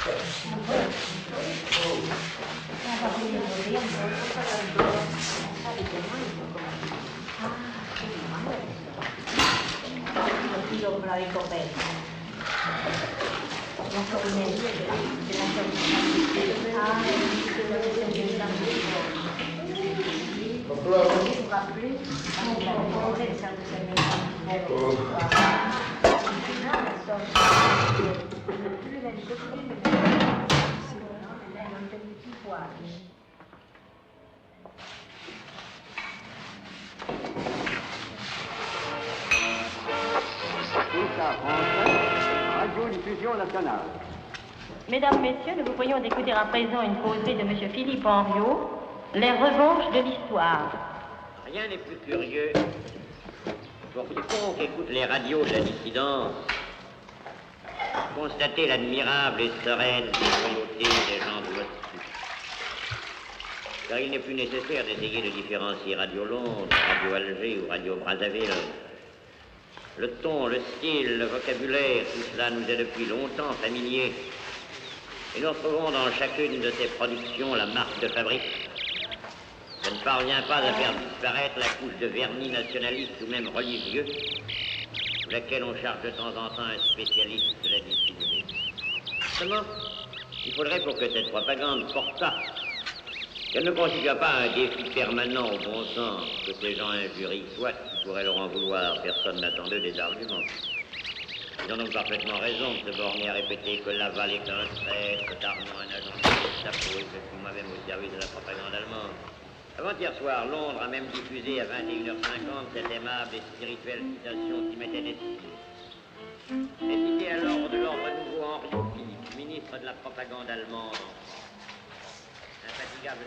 Io me la ricoperta. Non so niente. Radio-diffusion nationale. Mesdames, Messieurs, nous vous prions d'écouter à présent une causée de M. Philippe Henriot, Les revanches de l'histoire. Rien n'est plus curieux pour quiconque écoute les radios de la dissidence, constater l'admirable et sereine loyauté des gens de Moscou. Car il n'est plus nécessaire d'essayer de différencier Radio Londres, Radio Alger ou Radio Brazzaville. Le ton, le style, le vocabulaire, tout cela nous est depuis longtemps familier. Et nous retrouvons dans chacune de ces productions la marque de fabrique. Ça ne parvient pas à faire disparaître la couche de vernis nationaliste ou même religieux, sous laquelle on charge de temps en temps un spécialiste de la dissimuler. Seulement, il faudrait pour que cette propagande porte pas, qu'elle ne constitue pas un défi permanent au bon sens, que ces gens injurient, soit qui pourraient leur en vouloir, personne n'attend d'eux des arguments. Ils ont donc parfaitement raison de se borner à répéter que Laval est un traître, que Darman un agent de Gestapo et que je suis moi-même au service de la propagande allemande. Avant-hier soir, Londres a même diffusé à 21h50 cette aimable et spirituelle citation qui m'était destinée. Et cité à l'ordre de l'ordre nouveau Henriot Philippe, ministre de la propagande allemande. Infatigable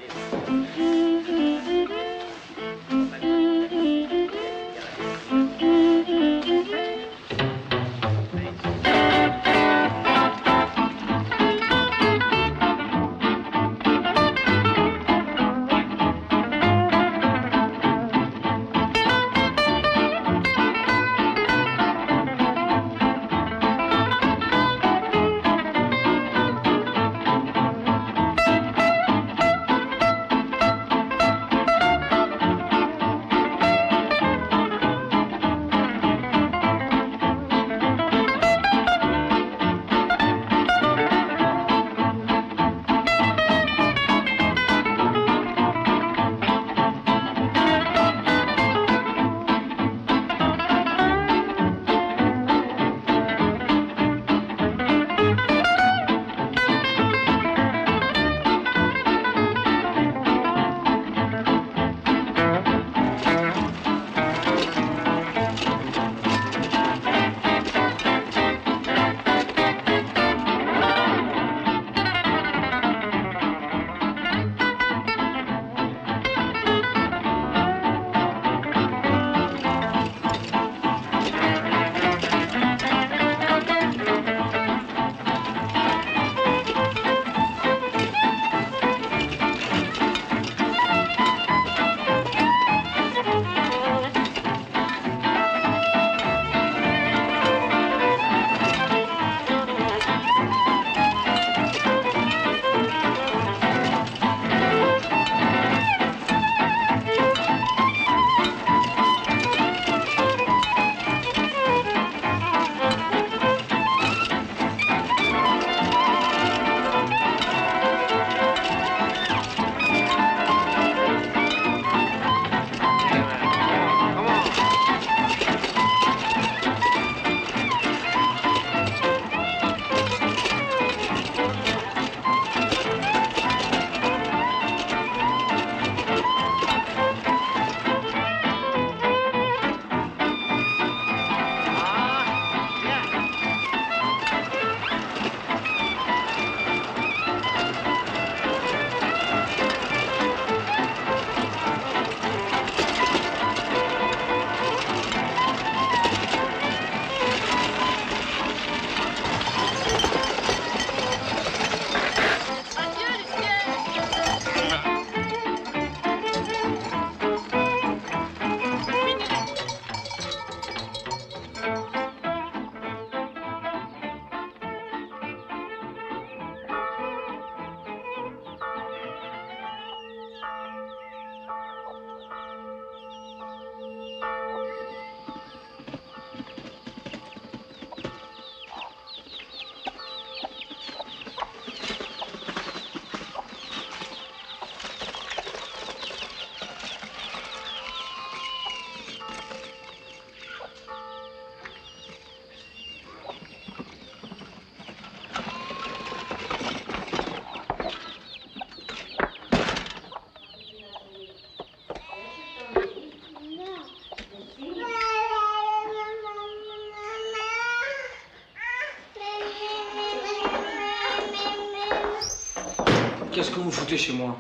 Qu'est-ce que vous foutez chez moi?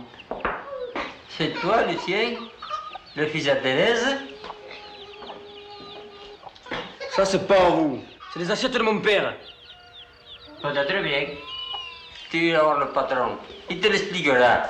C'est toi, Lucien? Le fils à Thérèse? Ça, c'est pas à vous. C'est les assiettes de mon père. Peut-être bien. Tu iras voir le patron. Il te l'expliquera.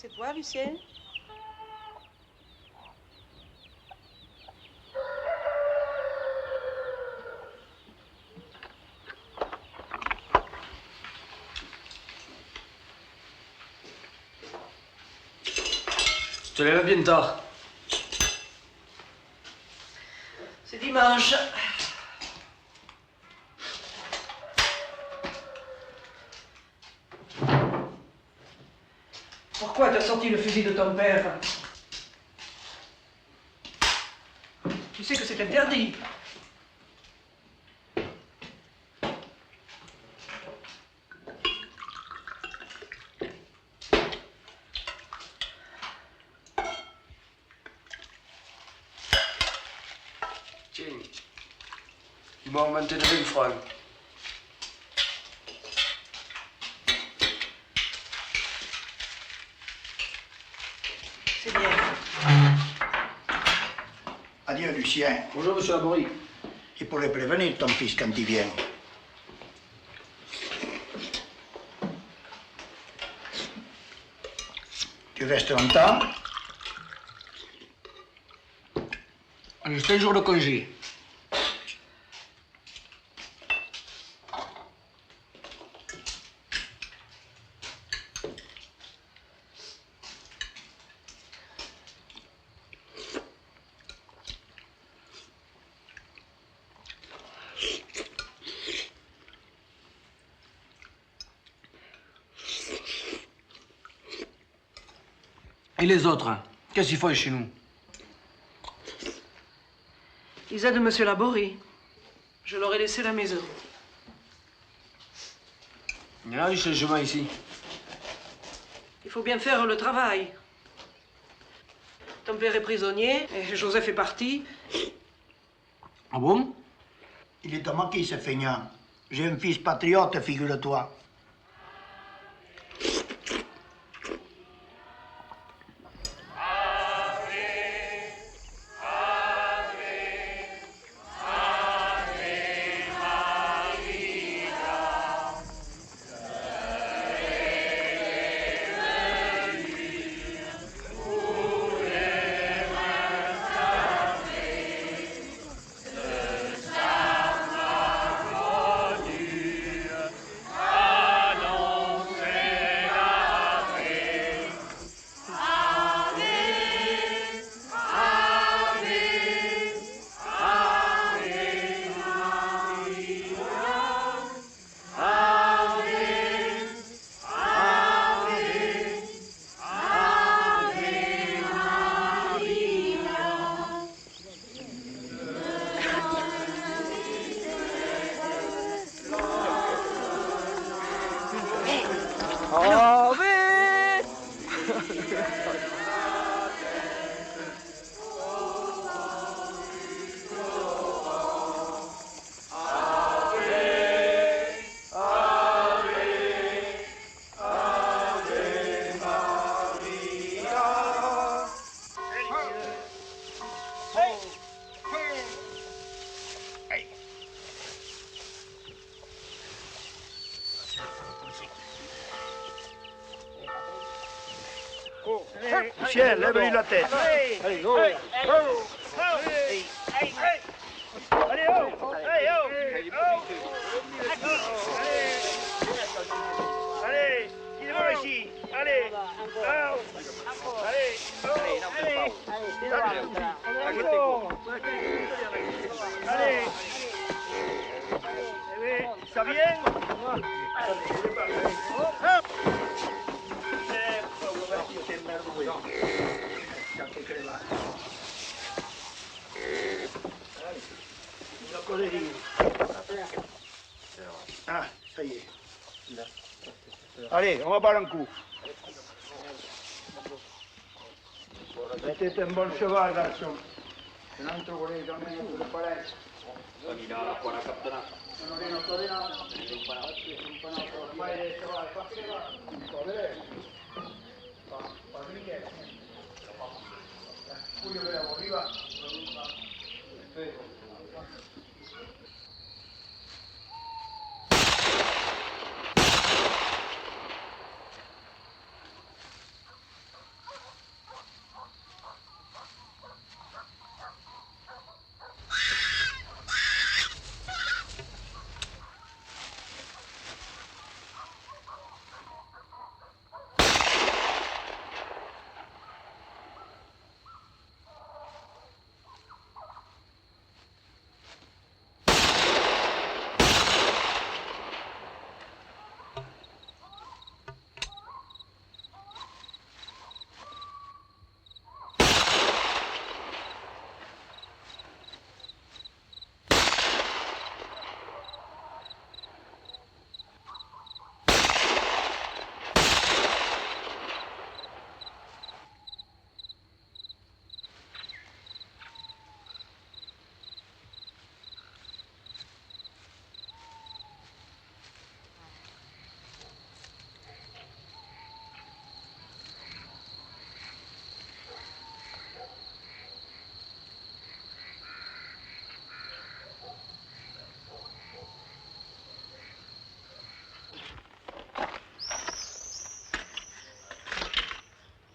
C'est toi, Lucien? Je te lève bien tard. C'est dimanche. Pourquoi t'as sorti le fusil de ton père? Tu sais que c'est interdit. Tiens, il m'a augmenté de 20 francs. C'est bien. Adieu, Lucien. Bonjour, monsieur Laborie. Il pourrait prévenir ton fils quand il vient. Tu restes longtemps? J'ai 5 jours de congé. Et les autres, hein, qu'est-ce qu'ils font chez nous? Ils aident monsieur Laborie. Je leur ai laissé la maison. Il y en a du changement ici. Il faut bien faire le travail. Ton père est prisonnier et Joseph est parti. Ah bon? Il est à qui, ce feignant? J'ai un fils patriote, figure-toi. Lucien, lève-lui la tête. Allez, go. Allez, oh. Allez, il est bon ici. Allez, allez, allez, allez, Allez. Ça vient? Ah, ça y est. Allez, on va boire un coup. C'était un bon cheval, garçon. Un altro voleva almeno sulle palestre.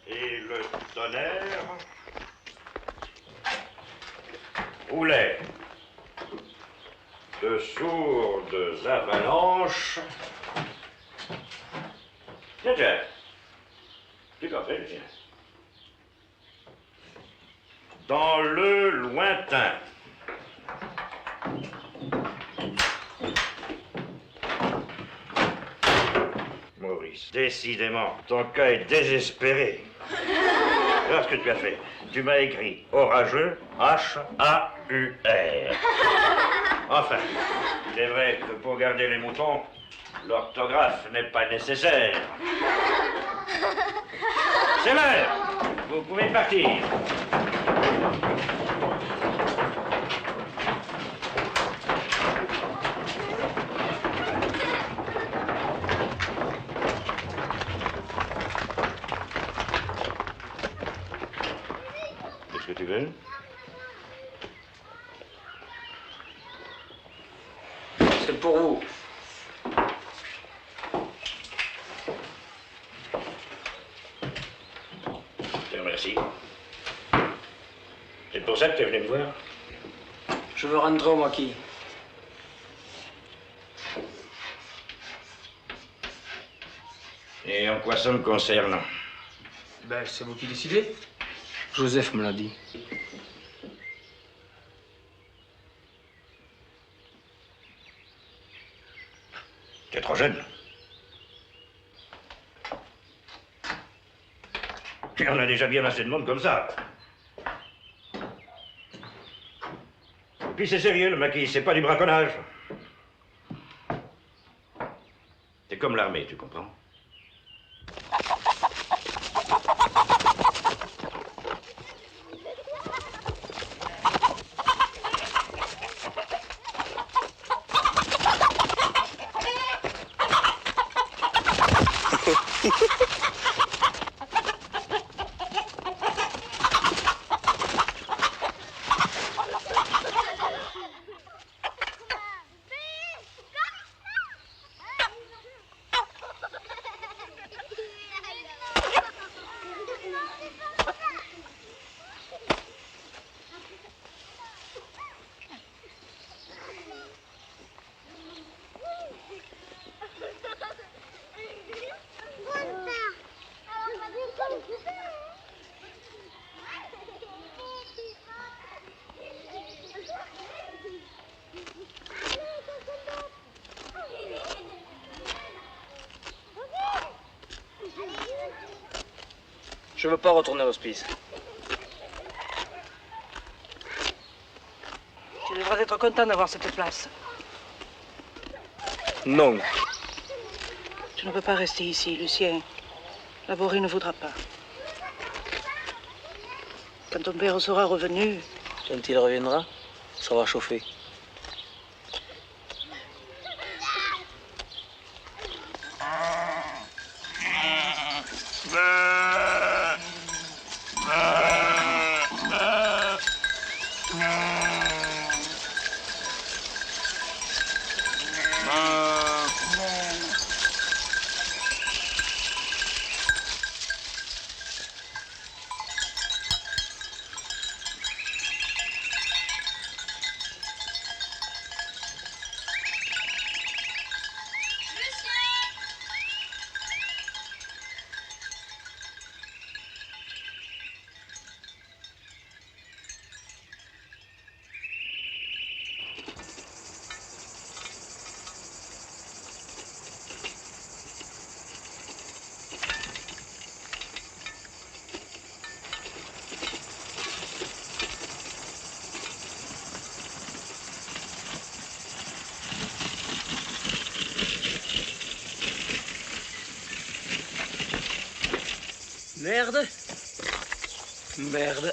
Et le tonnerre roulait. De sourdes avalanches. Tiens, tiens. Tu t'en fais, tiens. Dans le lointain. Maurice, décidément, ton cas est désespéré. Voilà ce que tu as fait. Tu m'as écrit orageux, H-A-U-R. Enfin, il est vrai que pour garder les moutons, l'orthographe n'est pas nécessaire. C'est l'heure. Vous pouvez partir. Qu'est-ce que tu veux? C'est pour vous. Je te remercie. C'est pour ça que tu es venu me voir? Je veux rentrer au maquis. Et en quoi ça me concerne? Ben, c'est vous qui décidez. Joseph me l'a dit. Tu es trop jeune. Et on a déjà bien assez de monde comme ça. Et puis c'est sérieux, le maquis, c'est pas du braconnage. C'est comme l'armée, tu comprends? Je veux pas retourner à l'hospice. Tu devrais être content d'avoir cette place. Non. Tu ne peux pas rester ici, Lucien. La Borie ne voudra pas. Quand ton père sera revenu... Quand il reviendra, ça va chauffer. Merde. Merde.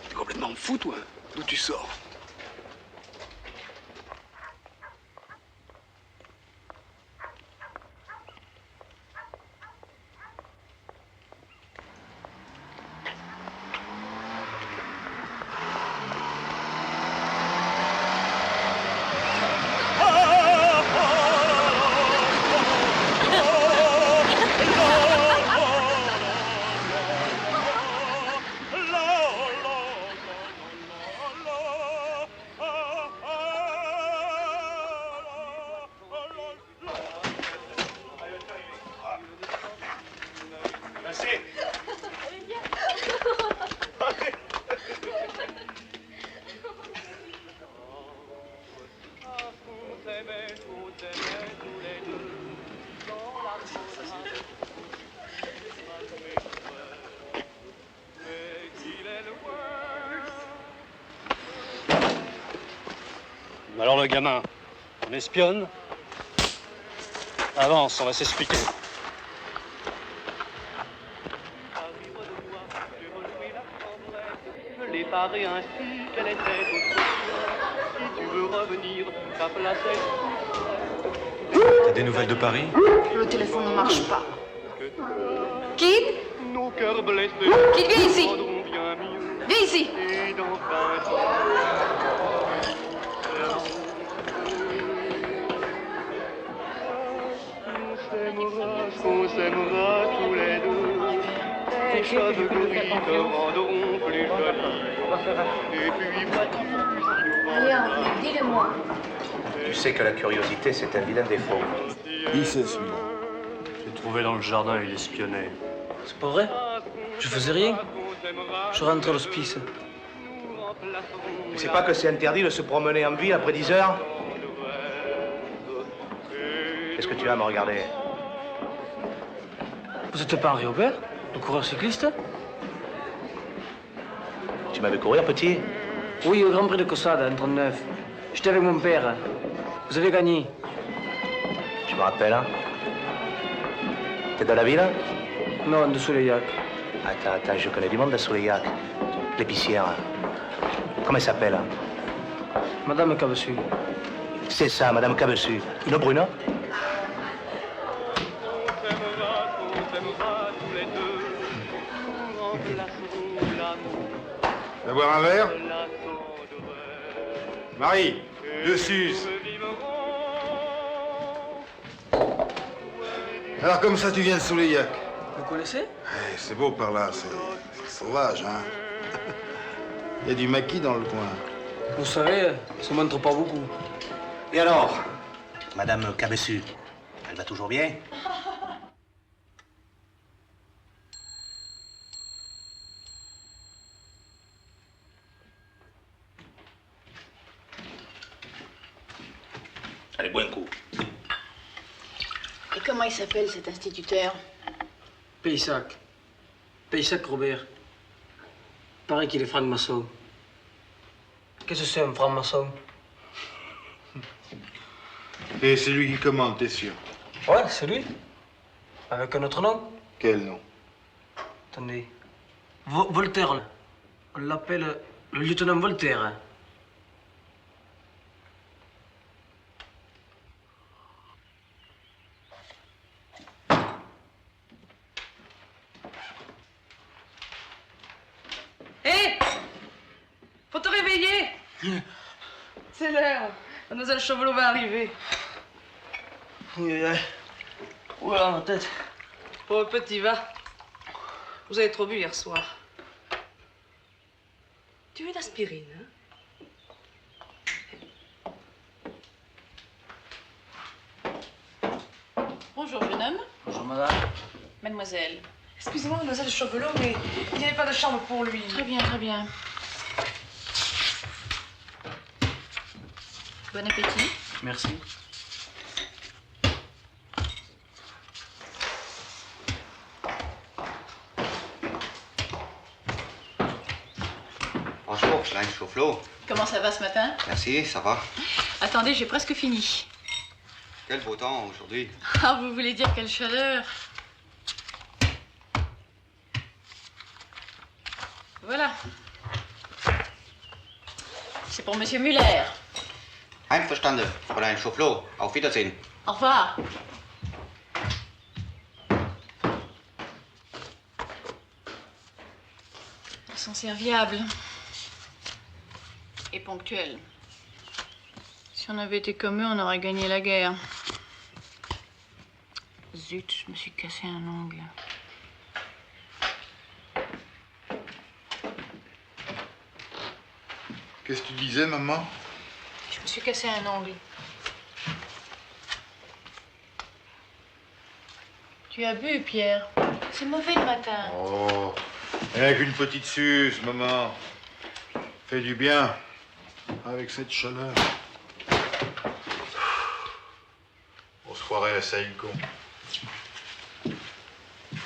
T'es complètement fou, toi. D'où tu sors? Alors le gamin, on espionne? Avance, on va s'expliquer. Les parer ainsi qu'elle était si tu veux revenir, tape la tête. T'as des nouvelles de Paris? Le téléphone ne marche pas. Kid? Nos cœurs blessés. Kid, viens ici. Viens ici. On s'aimera tous les deux. cheveux gris te rendront plus jolie. Et puis vois-tu si Allez, Henri, dis-le-moi. Tu sais que la curiosité, c'est un vilain défaut. Il sait ce mot. J'ai trouvé dans le jardin, il espionnait. C'est pas vrai? Je faisais rien. Je rentre à l'hospice. Tu sais pas que c'est interdit de se promener en ville après 10 heures? Qu'est-ce que tu as à me regarder? Vous êtes pas Henri Aubert, le coureur cycliste? Tu m'avais courir, petit? Oui, au Grand Prix de Cossade, en 39. J'étais avec mon père. Vous avez gagné. Je me rappelle, hein? T'es de la ville? Non, de Soleillac. Attends, je connais du monde de Soleillac. L'épicière. Comment elle s'appelle? Madame Cabessu. C'est ça, Madame Cabessu. Une brune? Tu vas boire un verre? Marie, deux Suzes. Alors comme ça, tu viens de Soleillac? Vous connaissez? C'est beau par là, c'est sauvage, hein? Il y a du maquis dans le coin. Vous savez, ça montre pas beaucoup. Et alors, Madame Cabessu, elle va toujours bien? Allez, bois un coup. Et comment il s'appelle cet instituteur? Paysac. Paysac Robert. Paraît qu'il est franc-maçon. Qu'est-ce que c'est un franc-maçon? Et c'est lui qui commande, t'es sûr? Ouais, c'est lui. Avec un autre nom? Quel nom? Attendez. Voltaire. On l'appelle le lieutenant Voltaire. Hé! Faut te réveiller! C'est l'heure. Mademoiselle Chauvelot va arriver. Oula, ma tête. Oh, petit, va. Vous avez trop bu hier soir. Tu veux d'aspirine, hein? Bonjour, jeune homme. Bonjour, madame. Mademoiselle. Excusez-moi, mademoiselle Chauvelot, mais il n'y avait pas de chambre pour lui. Très bien, très bien. Bon appétit. Merci. Bonjour, Madame Chauvelot. Comment ça va ce matin? Merci, ça va. Attendez, j'ai presque fini. Quel beau temps aujourd'hui. Ah, vous voulez dire quelle chaleur? Voilà. C'est pour Monsieur Muller. Einverstanden, Fräulein Chauvelot. Auf Wiedersehen. Au revoir. Ils sont serviables. Et ponctuels. Si on avait été comme eux, on aurait gagné la guerre. Zut, je me suis cassé un ongle. Qu'est-ce que tu disais, maman? Je me suis cassé un ongle. Tu as bu, Pierre. C'est mauvais le matin. Oh, rien qu'une petite Suze, maman. Fait du bien. Avec cette chaleur. On se croirait à Saïko.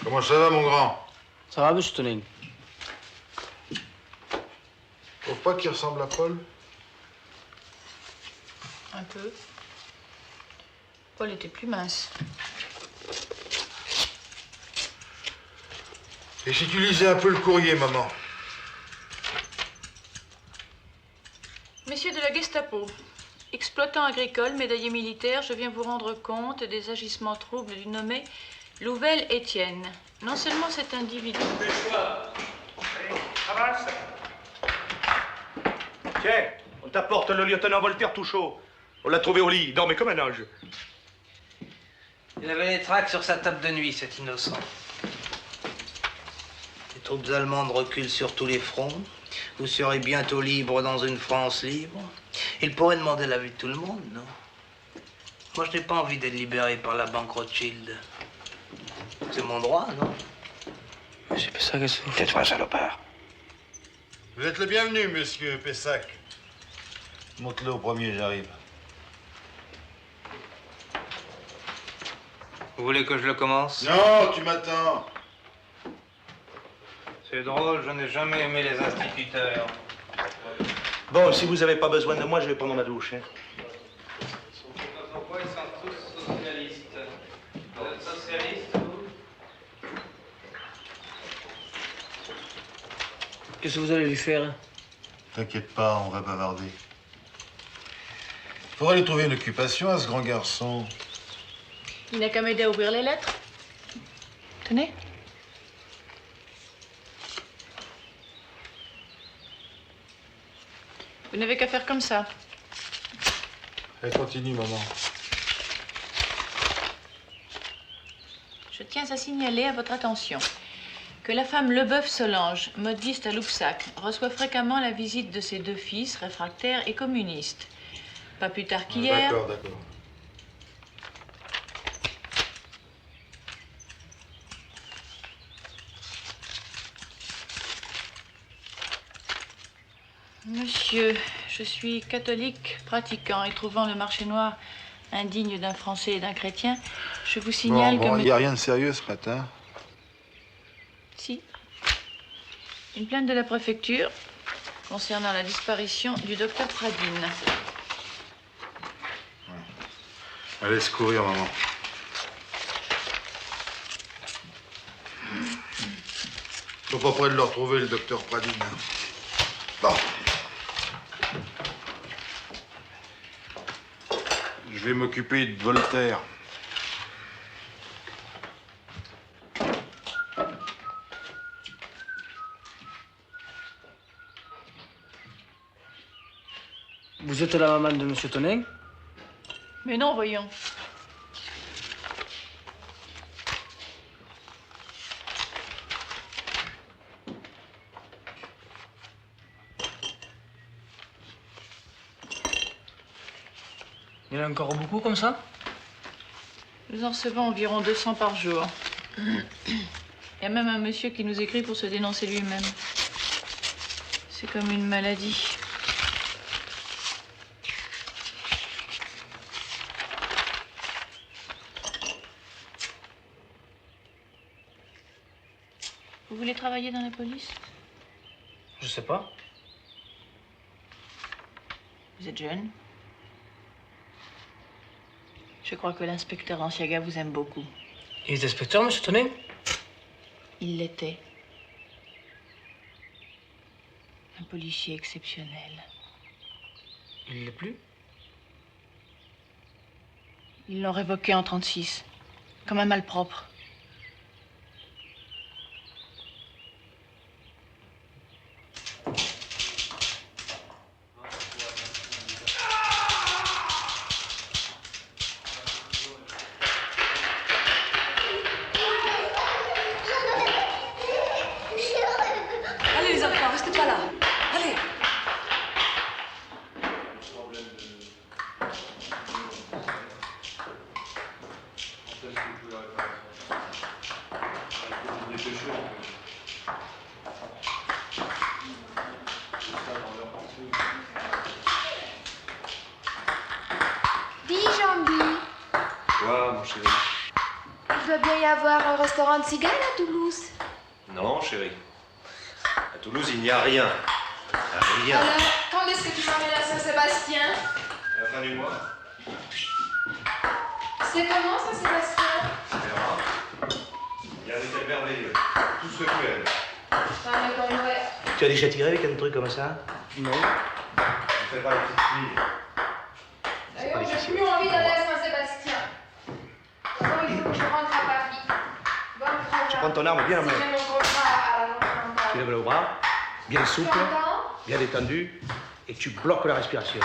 Comment ça va, mon grand? Ça va, monsieur Tonin? Trouve pas qu'il ressemble à Paul? Un peu. Paul était plus mince. Et si tu lisais un peu le courrier, maman? Messieurs de la Gestapo, exploitant agricole, médaillé militaire, je viens vous rendre compte des agissements troubles du nommé Louvel Étienne. Non seulement cet individu... Tiens, on t'apporte le lieutenant Voltaire tout chaud. On l'a trouvé au lit, il dormait comme un ange. Il avait les tracts sur sa table de nuit, cet innocent. troupes allemandes reculent sur tous les fronts. Vous serez bientôt libre dans une France libre. Il pourrait demander l'avis de tout le monde, non? Moi, je n'ai pas envie d'être libéré par la banque Rothschild. C'est mon droit, non? C'est pas ça que c'est. Tais-toi, salopard. Vous êtes le bienvenu, monsieur Pessac. Monte-le au premier, j'arrive. Vous voulez que je le commence? Non, tu m'attends. C'est drôle, je n'ai jamais aimé les instituteurs. Bon, si vous n'avez pas besoin de moi, je vais prendre ma douche. Hein. Pourquoi ils sont tous socialistes? Vous êtes socialiste, vous? Qu'est-ce que vous allez lui faire? T'inquiète pas, on va bavarder. Faudra lui trouver une occupation à ce grand garçon. Il n'a qu'à m'aider à ouvrir les lettres. Tenez. Vous n'avez qu'à faire comme ça. Allez, continue, maman. Je tiens à signaler à votre attention que la femme Leboeuf-Solange, modiste à Loupsac, reçoit fréquemment la visite de ses deux fils, réfractaires et communistes. Pas plus tard qu'hier. D'accord, d'accord. Monsieur, je suis catholique pratiquant et trouvant le marché noir indigne d'un Français et d'un chrétien, je vous signale Bon, que... il n'y a rien de sérieux ce matin. Si. Une plainte de la préfecture concernant la disparition du docteur Pradine. Allez, laisse courir, maman. Ils sont pas près de le retrouver, le docteur Pradine. Bon. Je vais m'occuper de Voltaire. Vous êtes la maman de Monsieur Tonin? Mais non, voyons. Il y en a encore beaucoup comme ça? Nous en recevons environ 200 par jour. Il y a même un monsieur qui nous écrit pour se dénoncer lui-même. C'est comme une maladie. Vous voulez travailler dans la police? Je sais pas. Vous êtes jeune. Je crois que l'inspecteur Anciaga vous aime beaucoup. Il est inspecteur, Monsieur Tonin? Il l'était. Un policier exceptionnel. Il l'est plus? Ils l'ont révoqué en 1936, comme un malpropre. Allez les enfants, restez pas là. Allez. Dis, Jean-Guy, Quoi, mon chéri? il doit bien y avoir un restaurant de cigales à Toulouse. Non, chéri. À Toulouse, il n'y a rien. Rien. Alors, quand est-ce que tu m'emmènes à Saint-Sébastien? À la fin du mois. C'est comment, Saint-Sébastien? Tu verras. Il y a des hôtels merveilleux. Tout ce que tu aimes. Ah, d'accord, ouais. Tu as déjà tiré avec un truc comme ça? Non. Ne fais pas la petite fille. D'ailleurs, j'ai plus envie d'aller à Saint-Sébastien. D'abord, il faut que je rentre à Paris. Bon, Tu prends ton arme bien en main. Si j'ai mon contrat à la Tu lèves le bras, bien souple, T'entends? bien détendu, et tu bloques la respiration.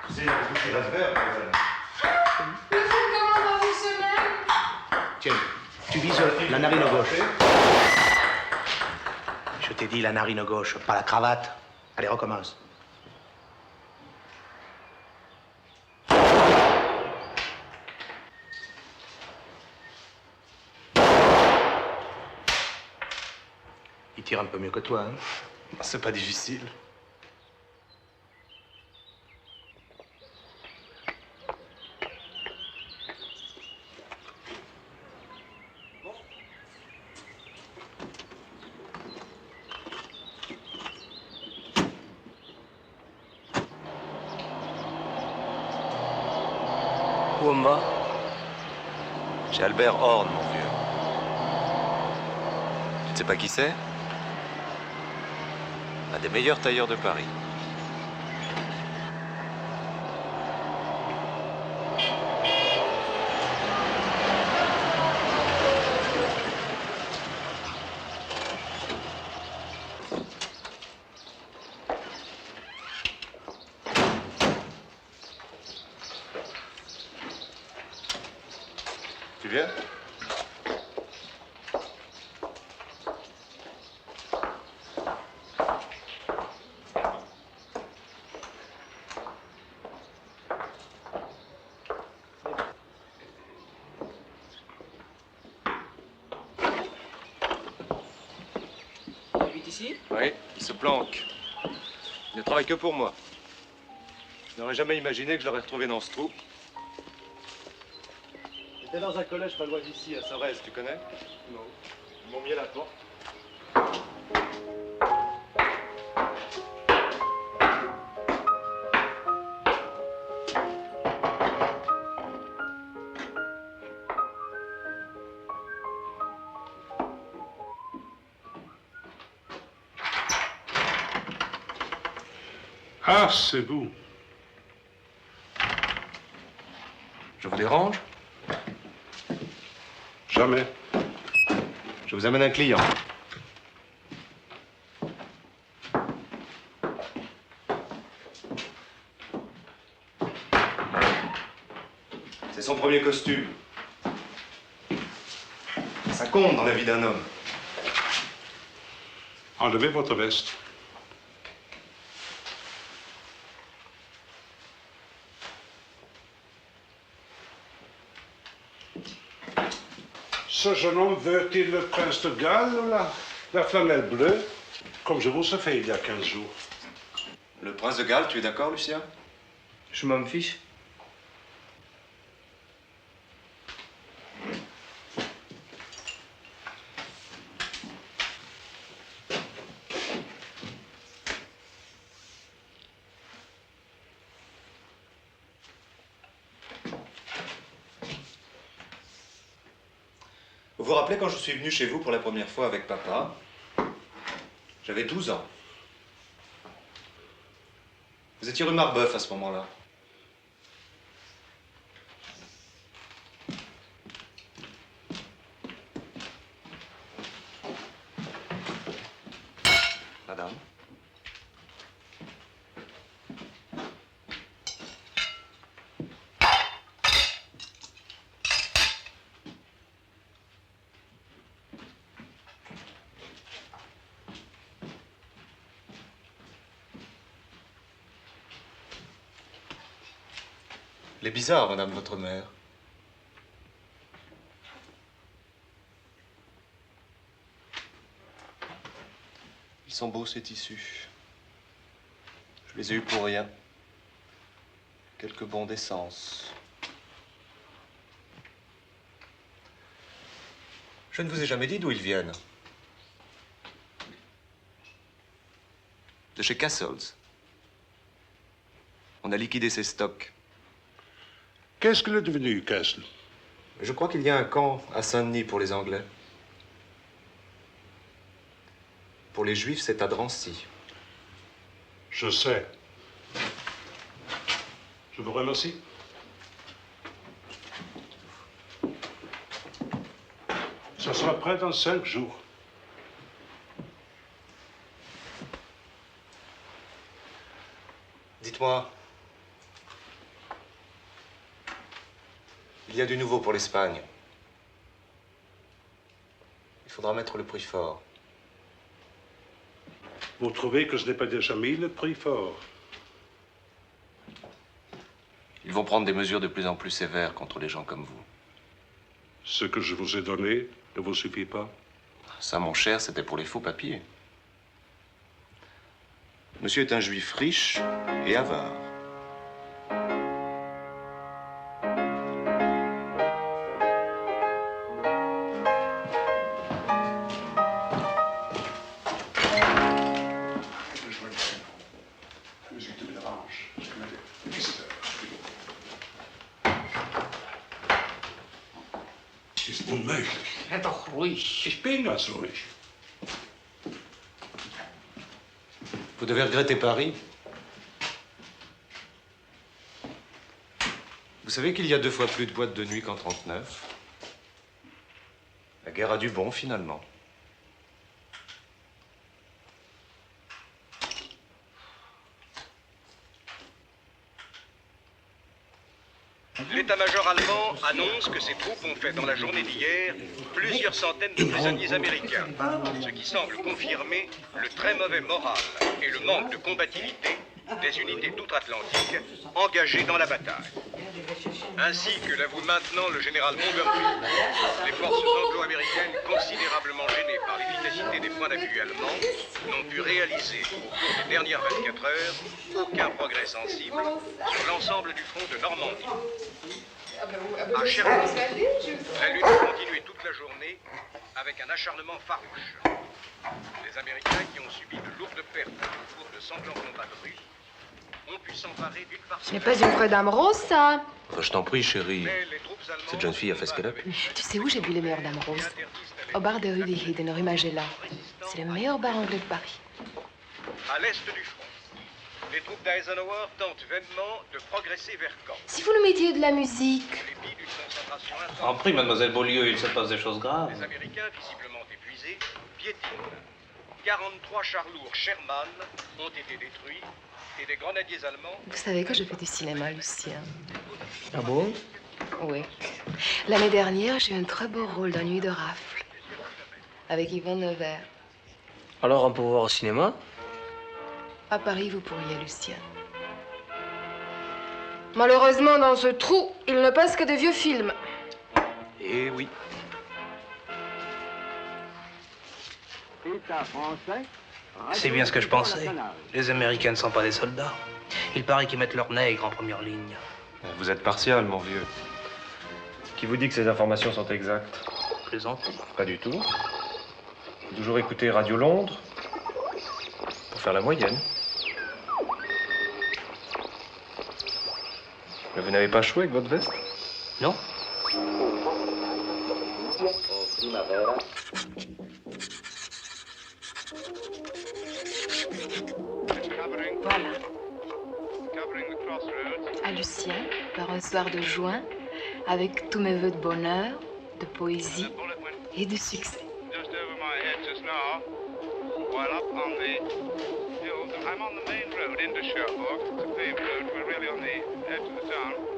Tu sais, il y a beaucoup de choses à faire, quand même. Mais vous, comment vous semaine? Tiens, tu vises la narine gauche. Je t'ai dit la narine gauche, pas la cravate. Allez, recommence. Il tire un peu mieux que toi, hein? C'est pas difficile. Où on va? Chez Albert Horn, mon vieux. Tu ne sais pas qui c'est? Un des meilleurs tailleurs de Paris. Tu viens? Il habite ici? Oui, il se planque. Il ne travaille que pour moi. Je n'aurais jamais imaginé que je l'aurais retrouvé dans ce trou. J'étais dans un collège pas loin d'ici, à Sorèze, tu connais? Non. Ils m'ont mis à la porte. Ah, c'est vous. Je vous dérange? Jamais. Je vous amène un client. C'est son premier costume. Ça compte dans la vie d'un homme. Enlevez votre veste. Ce jeune homme veut-il le prince de Galles ou la flanelle bleue, comme je vous ai fait il y a 15 jours? Le prince de Galles, tu es d'accord, Lucien? Je m'en fiche. Vous vous rappelez quand je suis venu chez vous pour la première fois avec papa? J'avais 12 ans. Vous étiez rue Marbeuf à ce moment-là. Madame. Elle est bizarre, madame, votre mère. Ils sont beaux, ces tissus. Je les ai eus pour rien. Quelques bons d'essence. Je ne vous ai jamais dit d'où ils viennent. De chez Castles. On a liquidé ses stocks. Qu'est-ce qu'il est devenu, Castle? Je crois qu'il y a un camp à Saint-Denis pour les Anglais. Pour les Juifs, c'est à Drancy. Je sais. Je vous remercie. Ça sera prêt dans 5 jours. Dites-moi, il y a du nouveau pour l'Espagne. Il faudra mettre le prix fort. Vous trouvez que je n'ai pas déjà mis le prix fort? Ils vont prendre des mesures de plus en plus sévères contre les gens comme vous. Ce que je vous ai donné ne vous suffit pas? Ça, mon cher, c'était pour les faux papiers. Monsieur est un juif riche et avare. Ist unmöglich. Sei doch ruhig. Ich bin ganz ruhig. Vous devez regretter Paris. Vous savez qu'il y a 2 fois plus de boîtes de nuit qu'en 39? La guerre a du bon, finalement. L'état-major allemand annonce que ses troupes ont fait dans la journée d'hier plusieurs centaines de prisonniers américains, ce qui semble confirmer le très mauvais moral et le manque de combativité des unités d'outre-Atlantique engagées dans la bataille. Ainsi que l'avoue maintenant le général Montgomery, les forces anglo-américaines, considérablement gênées par l'efficacité des points d'appui allemands, n'ont pu réaliser au cours des dernières 24 heures aucun progrès sensible sur l'ensemble du front de Normandie. À Cherbourg, la lutte a continué toute la journée avec un acharnement farouche. Les Américains, qui ont subi de lourdes pertes au cours de sanglants combats de russes, ont pu s'emparer d'une partie. Ce n'est pas une vraie dame rose, ça. Enfin, je t'en prie, chérie. Cette jeune fille a fait ce qu'elle a pu. Tu sais où j'ai vu les meilleures dames roses? Au bar de rue des Hidden, rue Magellan. C'est le meilleur bar anglais de Paris. À l'est du front, les troupes d'Eisenhower tentent vainement de progresser vers Caen. Si vous nous mettiez de la musique. En prix, mademoiselle Beaulieu, il se passe des choses graves. Les Américains, visiblement épuisés, piétinent. 43 chars lourds Sherman ont été détruits et des grenadiers allemands... Vous savez que je fais du cinéma, Lucien. Ah bon? Oui. L'année dernière, j'ai eu un très beau rôle dans Nuit de rafle. Avec Yvonne Nevers. Alors, on peut voir au cinéma? À Paris, vous pourriez, Lucien. Malheureusement, dans ce trou, il ne passe que des vieux films. Eh oui. C'est bien ce que je pensais. Les Américains ne sont pas des soldats. Il paraît qu'ils mettent leurs nègres en première ligne. Vous êtes partial, mon vieux. Qui vous dit que ces informations sont exactes? Plaisante? Pas du tout. Faut toujours écouter Radio Londres pour faire la moyenne. Mais vous n'avez pas choué avec votre veste? Non. Voilà. À Lucien, par un soir de juin, avec tous mes vœux de bonheur, de poésie et de succès.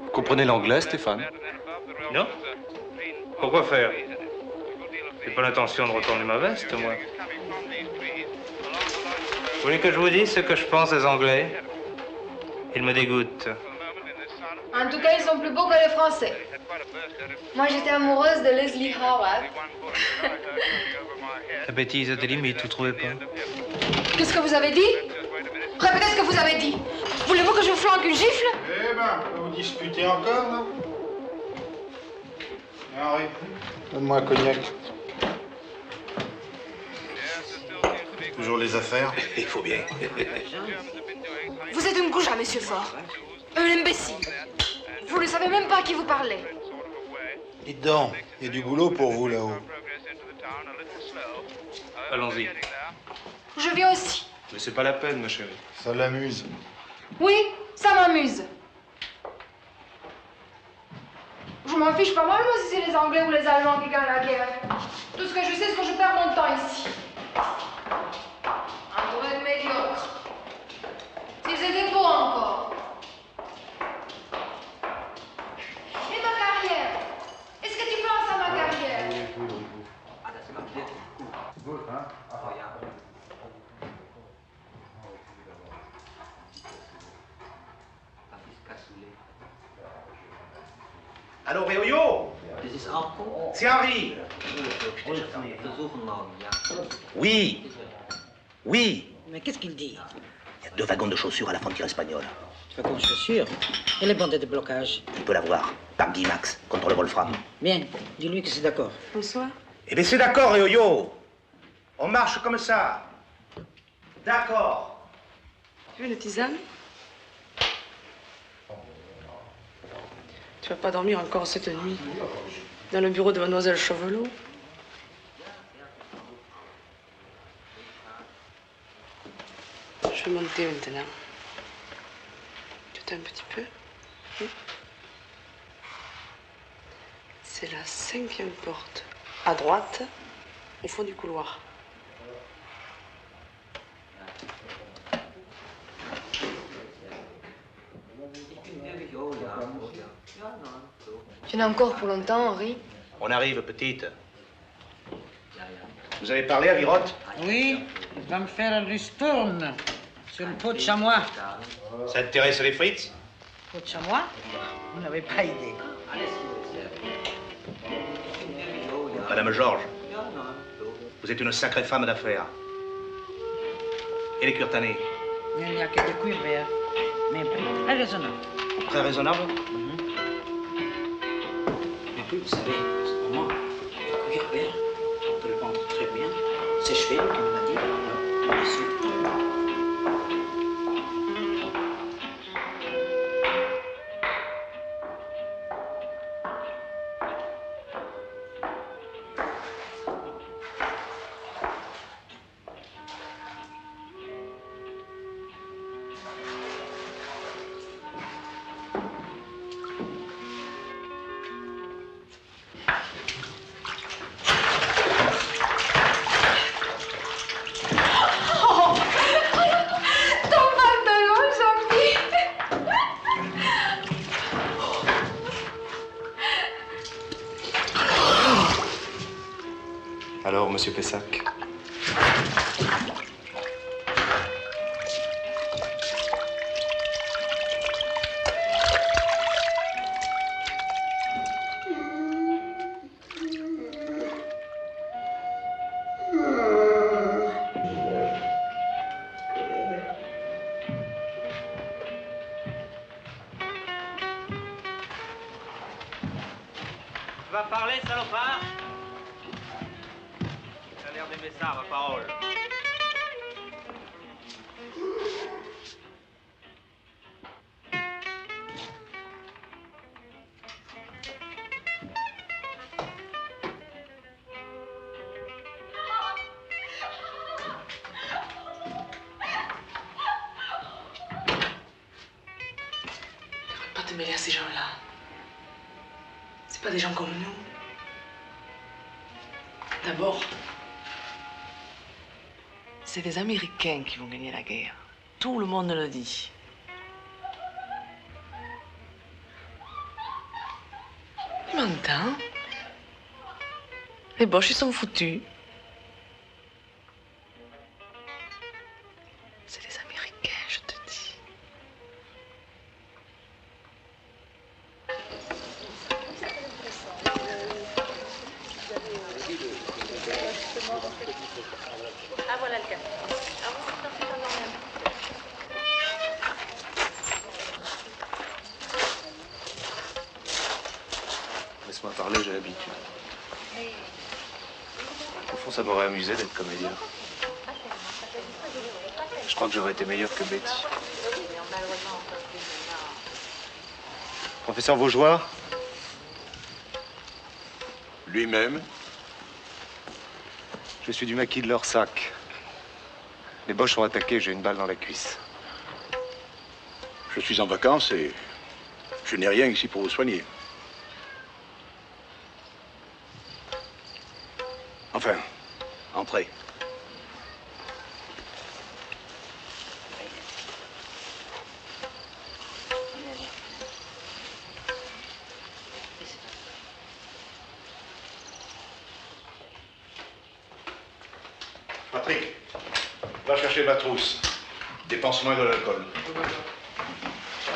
Vous comprenez l'anglais, Stéphane? Non? Pourquoi faire? J'ai pas l'intention de retourner ma veste, moi. Vous voulez que je vous dise ce que je pense des Anglais? Ils me dégoûtent. En tout cas, ils sont plus beaux que les Français. Moi, j'étais amoureuse de Leslie Howard. La bêtise a des limites, vous trouvez pas? Qu'est-ce que vous avez dit? Répétez ce que vous avez dit. Voulez-vous que je vous flanque une gifle? Eh ben, vous disputez encore, là? Henri, donne-moi un cognac. Toujours les affaires? Il faut bien. Vous êtes une goujat, monsieur Fort. Un imbécile. Vous ne savez même pas à qui vous parlez. Dites donc, il y a du boulot pour vous, là-haut. Allons-y. Je viens aussi. Mais c'est pas la peine, ma chérie. Ça l'amuse. Oui, ça m'amuse. Je m'en fiche pas mal, moi, si c'est les Anglais ou les Allemands qui gagnent la guerre. Tout ce que je sais, c'est que je perds mon temps ici. Entouré de médiocres. S'ils étaient beaux encore. Et ma carrière? Est-ce que tu penses à ma carrière? Allô, Réoyo? C'est Henri. Oui. Oui. Mais qu'est-ce qu'il dit? Il y a 2 wagons de chaussures à la frontière espagnole. Wagons de chaussures? Et les bandits de blocage? Il peut l'avoir. Par Guy Max, contre le Wolfram. Bien, dis-lui que c'est d'accord. Bonsoir. Eh bien, c'est d'accord, Réoyo. On marche comme ça. D'accord. Tu veux une tisane? Tu vas pas dormir encore cette nuit dans le bureau de mademoiselle Chauvelot? Je vais monter maintenant. Tu t'as un petit peu? C'est la 5e porte. À droite, au fond du couloir. Tu en as encore pour longtemps, Henri? On arrive, petite. Vous avez parlé à Virotte? Oui, il va me faire un ristourne sur le pot de chamois. Ça intéresse les frites? Pot de chamois? Vous n'avez pas idée. Madame Georges, vous êtes une sacrée femme d'affaires. Et les curtanés? Il n'y a que des cuirs verts, mais un prix très raisonnable. Très raisonnable? Et puis, vous savez, c'est moi, le cuir vert, on peut le vendre très bien. C'est Schweb qui me l'a dit. Alors, monsieur Pessac? Tu vas parler, salopard? T'as l'air d'aimer ça, ma parole. Pas te mêler à ces gens-là. C'est pas des gens comme nous. D'abord, c'est les Américains qui vont gagner la guerre. Tout le monde le dit. Tu m'entends? Les Boches, ils sont foutus. C'est les Américains, je te dis. Ah, voilà le cas. Ah, vous êtes sorti pendant même. Laisse-moi parler, j'ai l'habitude. Au fond, ça m'aurait amusé d'être comédien. Je crois que j'aurais été meilleur que Betty. Professeur Vaugeois? Lui-même? Je suis du maquis de Lorsac. Les Boches ont attaqué, j'ai une balle dans la cuisse. Je suis en vacances et je n'ai rien ici pour vous soigner. Enfin, entrez. Patrick, va chercher ma trousse. Des pansements et de l'alcool.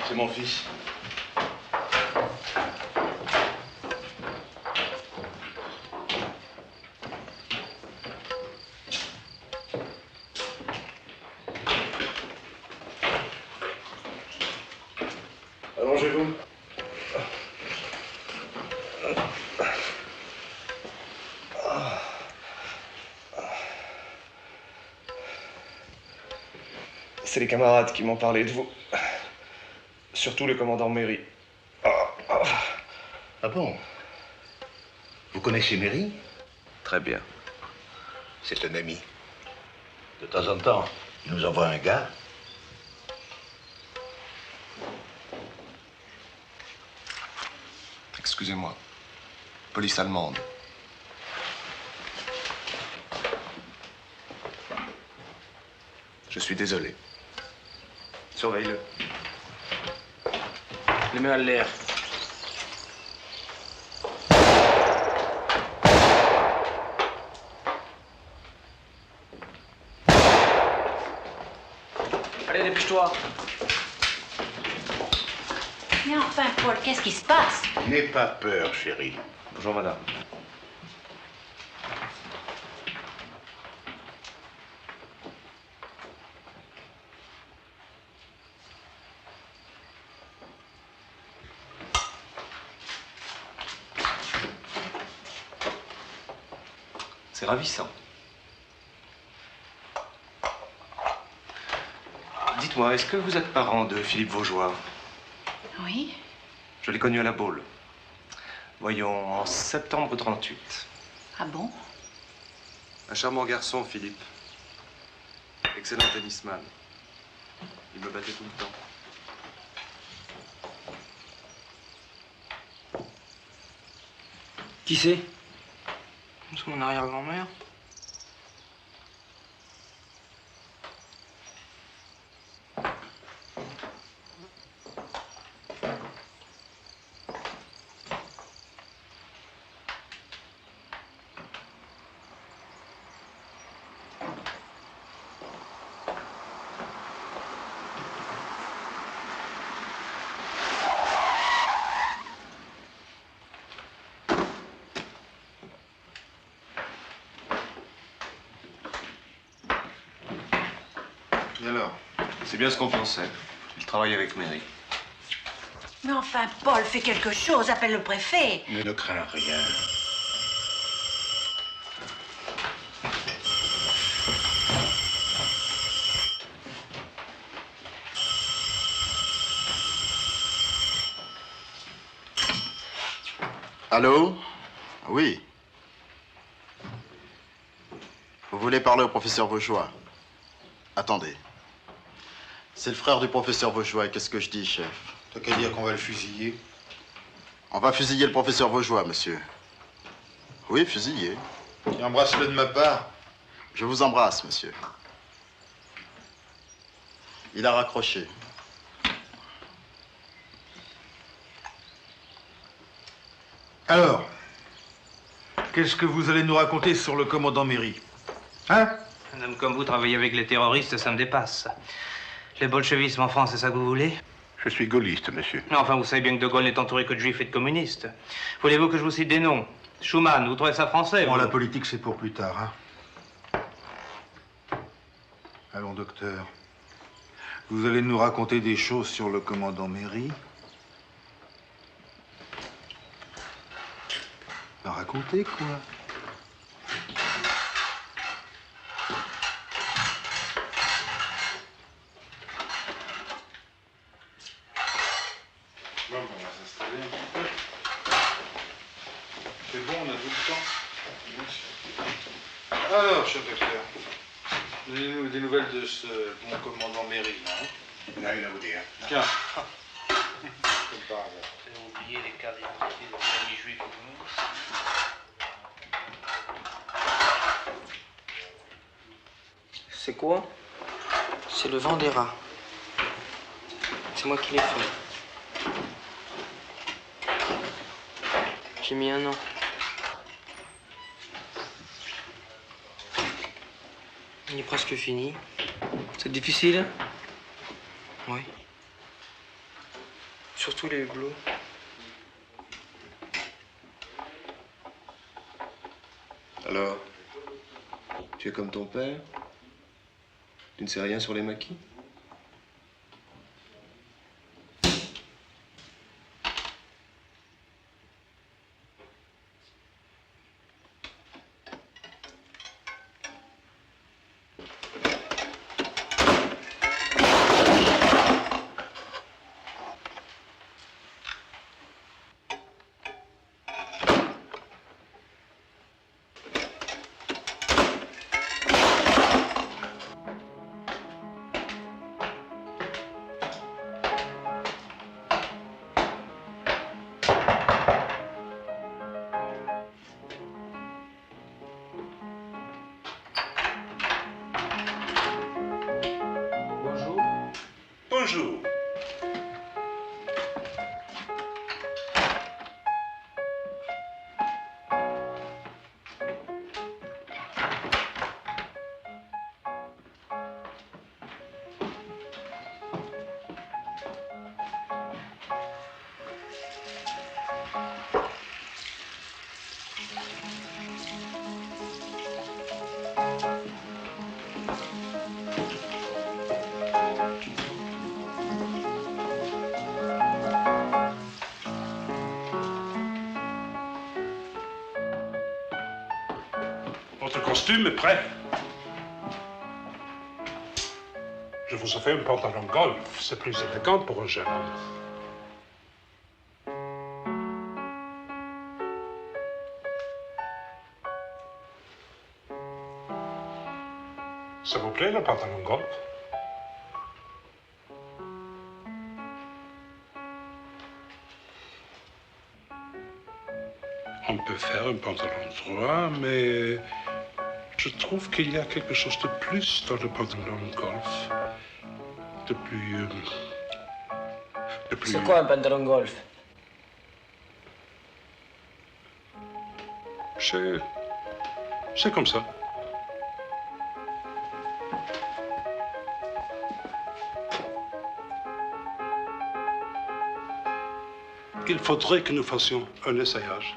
C'est mon fils. Allongez-vous. C'est les camarades qui m'ont parlé de vous. Surtout le commandant Méry. Ah bon? Vous connaissez Méry? Très bien. C'est un ami. De temps en temps, il nous envoie un gars. Excusez-moi. Police allemande. Je suis désolé. Surveille-le. Les mains à l'air. Allez, dépêche-toi. Mais enfin, Paul, qu'est-ce qui se passe? N'aie pas peur, chérie. Bonjour, madame. C'est ravissant. Dites-moi, est-ce que vous êtes parent de Philippe Vaugeois? Oui. Je l'ai connu à la Baule. Voyons, en septembre 38. Ah bon? Un charmant garçon, Philippe. Excellent tennisman. Il me battait tout le temps. Qui c'est? C'est mon arrière-grand-mère. Et alors? C'est bien ce qu'on pensait. Il travaille avec Méry. Mais enfin, Paul, fais quelque chose, appelle le préfet. Ne crains rien. Allô? Oui. Vous voulez parler au professeur Vaugeois? Attendez. C'est le frère du professeur Vaugeois. Qu'est-ce que je dis, chef? T'as qu'à dire qu'on va le fusiller. On va fusiller le professeur Vaugeois, monsieur. Oui, fusiller. Et embrasse-le de ma part. Je vous embrasse, monsieur. Il a raccroché. Alors, qu'est-ce que vous allez nous raconter sur le commandant Méry? Hein? Un homme comme vous travailler avec les terroristes, ça me dépasse. Le bolchevisme en France, c'est ça que vous voulez? Je suis gaulliste, monsieur. Non, enfin, vous savez bien que De Gaulle n'est entouré que de juifs et de communistes. Voulez-vous que je vous cite des noms? Schumann, vous trouvez ça français? Bon, vous la politique, c'est pour plus tard, hein? Allons, docteur. Vous allez nous raconter des choses sur le commandant Méry? À raconter, quoi? Bon, on va s'installer un petit peu. C'est bon, on a tout le temps. Alors, cher docteur, donnez-nous des nouvelles de ce bon commandant Méry, là, hein? Là, il a vous dire. Tiens. Comme par hasard. Vous avez oublié les cartes d'identité de famille juive et communiste. C'est quoi? C'est le vent des rats. C'est moi qui l'ai fait. J'ai mis 1 an. Il est presque fini. C'est difficile? Oui. Surtout les hublots. Alors, tu es comme ton père? Tu ne sais rien sur les maquis? Bonjour. Votre costume est prêt. Je vous ai fait un pantalon golf. C'est plus élégant pour un jeune homme. Ça vous plaît, le pantalon golf? On peut faire un pantalon droit, mais je trouve qu'il y a quelque chose de plus dans le pantalon golf. De plus... C'est quoi un pantalon golf? C'est comme ça. Il faudrait que nous fassions un essayage.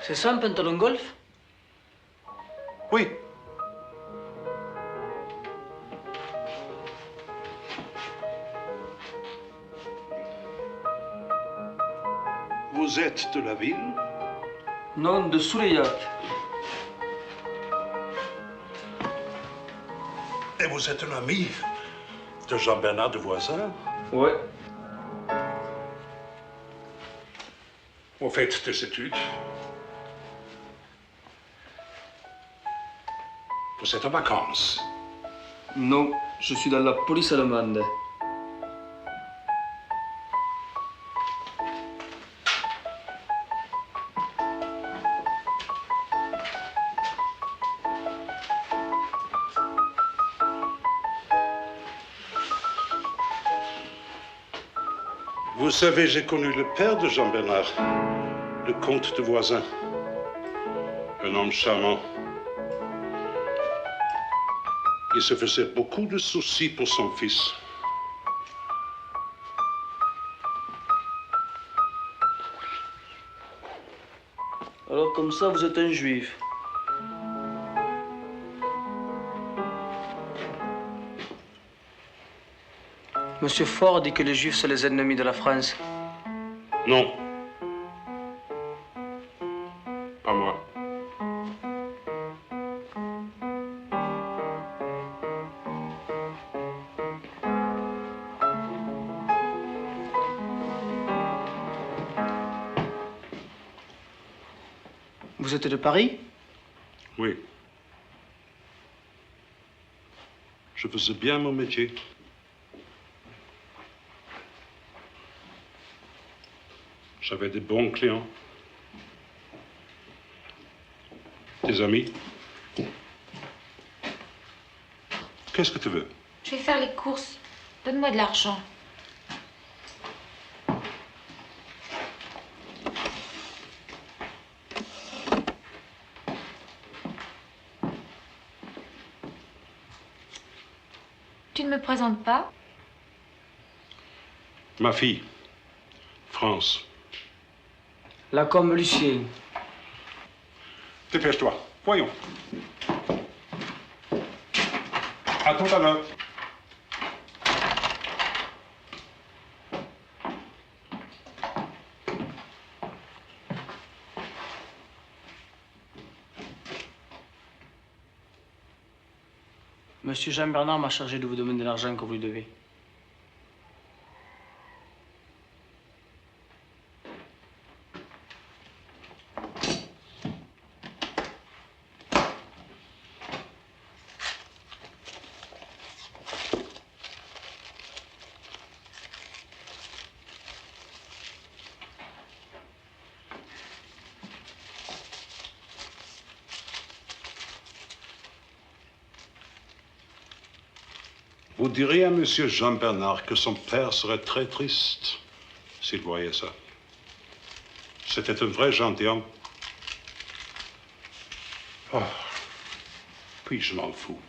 C'est ça un pantalon golf? Oui. Vous êtes de la ville? Non, de Sourillac. Et vous êtes un ami de Jean-Bernard de Voisin? Oui. Vous faites des études? Vous êtes en vacances? Non, je suis dans la police allemande. Vous savez, j'ai connu le père de Jean-Bernard, le comte de Voisin. Un homme charmant. Il se faisait beaucoup de soucis pour son fils. Alors comme ça, vous êtes un juif. Monsieur Ford dit que les juifs sont les ennemis de la France. Non. Pas moi. Vous êtes de Paris? Oui. Je faisais bien mon métier. J'avais des bons clients. Des amis. Qu'est-ce que tu veux? Je vais faire les courses. Donne-moi de l'argent. Tu ne me présentes pas? Ma fille, France. Là comme Lucien. Dépêche-toi. Voyons. À tout à l'heure. Monsieur Jean-Bernard m'a chargé de vous demander l'argent que vous lui devez. Vous diriez à Monsieur Jean-Bernard que son père serait très triste s'il voyait ça. C'était un vrai gentilhomme. Oh, puis je m'en fous.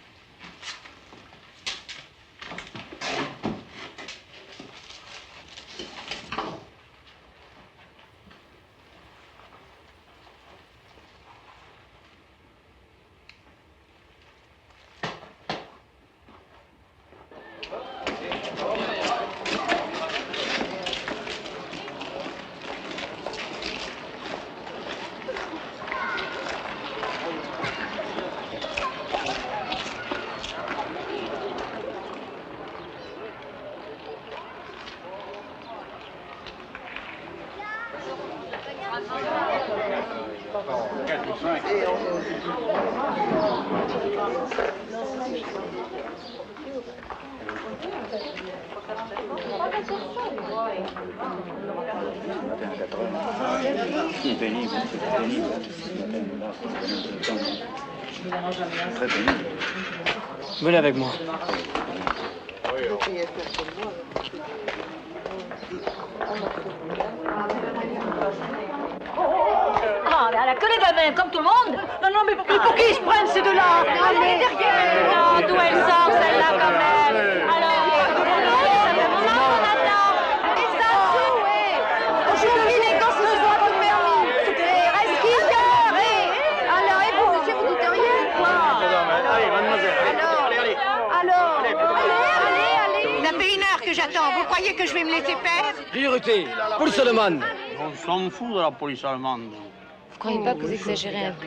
Venez avec moi. Ah, mais elle a que les gamins, comme tout le monde. Non, non, mais pour qui ils se prennent ces deux-là? Allez, derrière. Non, d'où elle sort celle-là quand même? Alors, ça fait mon enfant maintenant. Et ça joue, Aujourd'hui, les gosses ne sont pas permis. Reste qui gare, alors, et vous, monsieur, vous dites rien, quoi? Allez, mademoiselle, allez. Ça fait 1 heure que j'attends. Vous croyez que je vais me laisser faire? Priorité, police allemande. On s'en fout de la police allemande. Vous croyez pas que vous exagérez un peu?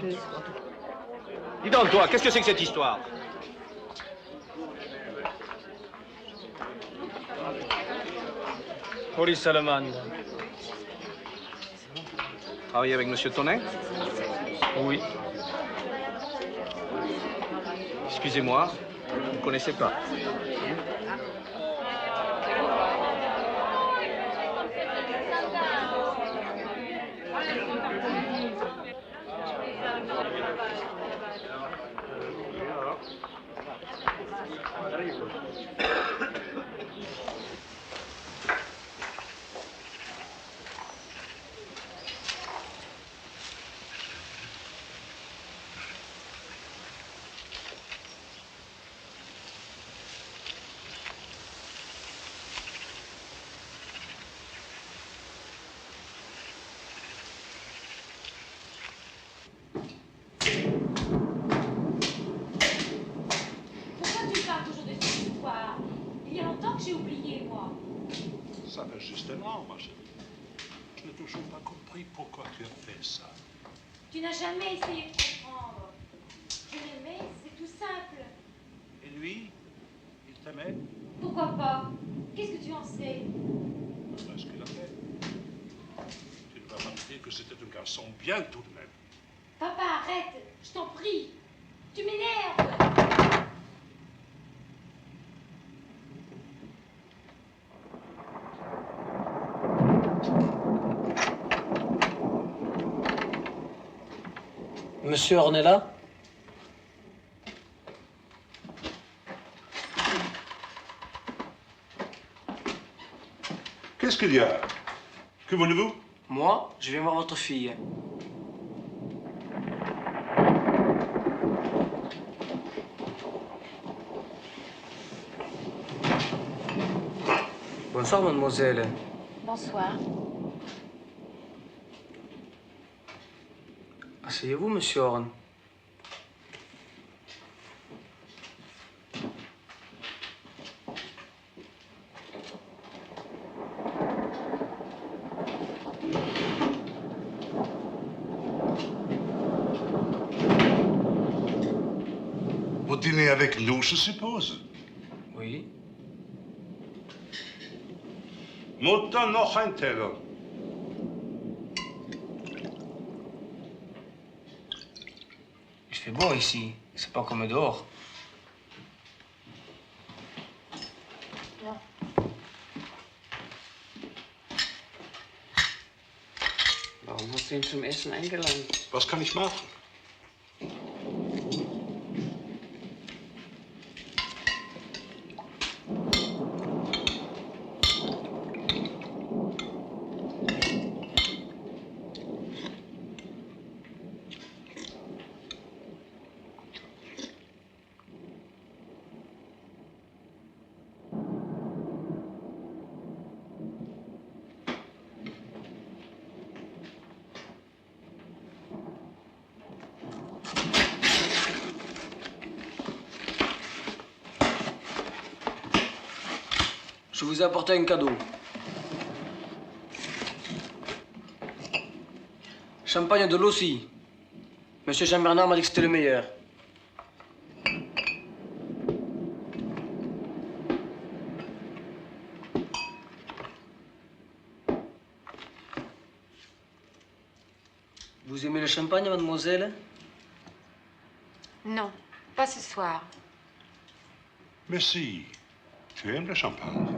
Dis donc, toi, qu'est-ce que c'est que cette histoire? Police allemande. Travailler avec Monsieur Tonnet? Oui. Excusez-moi, vous ne connaissez pas. Ça fait justement, ma chérie. Je n'ai toujours pas compris pourquoi tu as fait ça. Tu n'as jamais essayé de comprendre. Je l'aimais, c'est tout simple. Et lui, il t'aimait? Pourquoi pas? Qu'est-ce que tu en sais? Qu'est-ce qu'il a fait? Tu ne vas pas me dire que c'était un garçon bien tout de même. Papa, arrête, je t'en prie. Tu m'énerves. Monsieur Ornella? Qu'est-ce qu'il y a? Que voulez-vous? Moi, je viens voir votre fille. Bonsoir, mademoiselle. Bonsoir. Asseyez-vous, monsieur Horn. Vous dînez avec nous, je suppose? Oui. Mutter noch ein Teller. Il fait bon ici. C'est pas comme dehors. Warum hast du ihn zum Essen eingeladen? Was kann ich machen? Je vous ai apporté un cadeau. Champagne de Lossy. Monsieur Jean-Bernard m'a dit que c'était le meilleur. Vous aimez le champagne, mademoiselle? Non, pas ce soir. Mais si, tu aimes le champagne.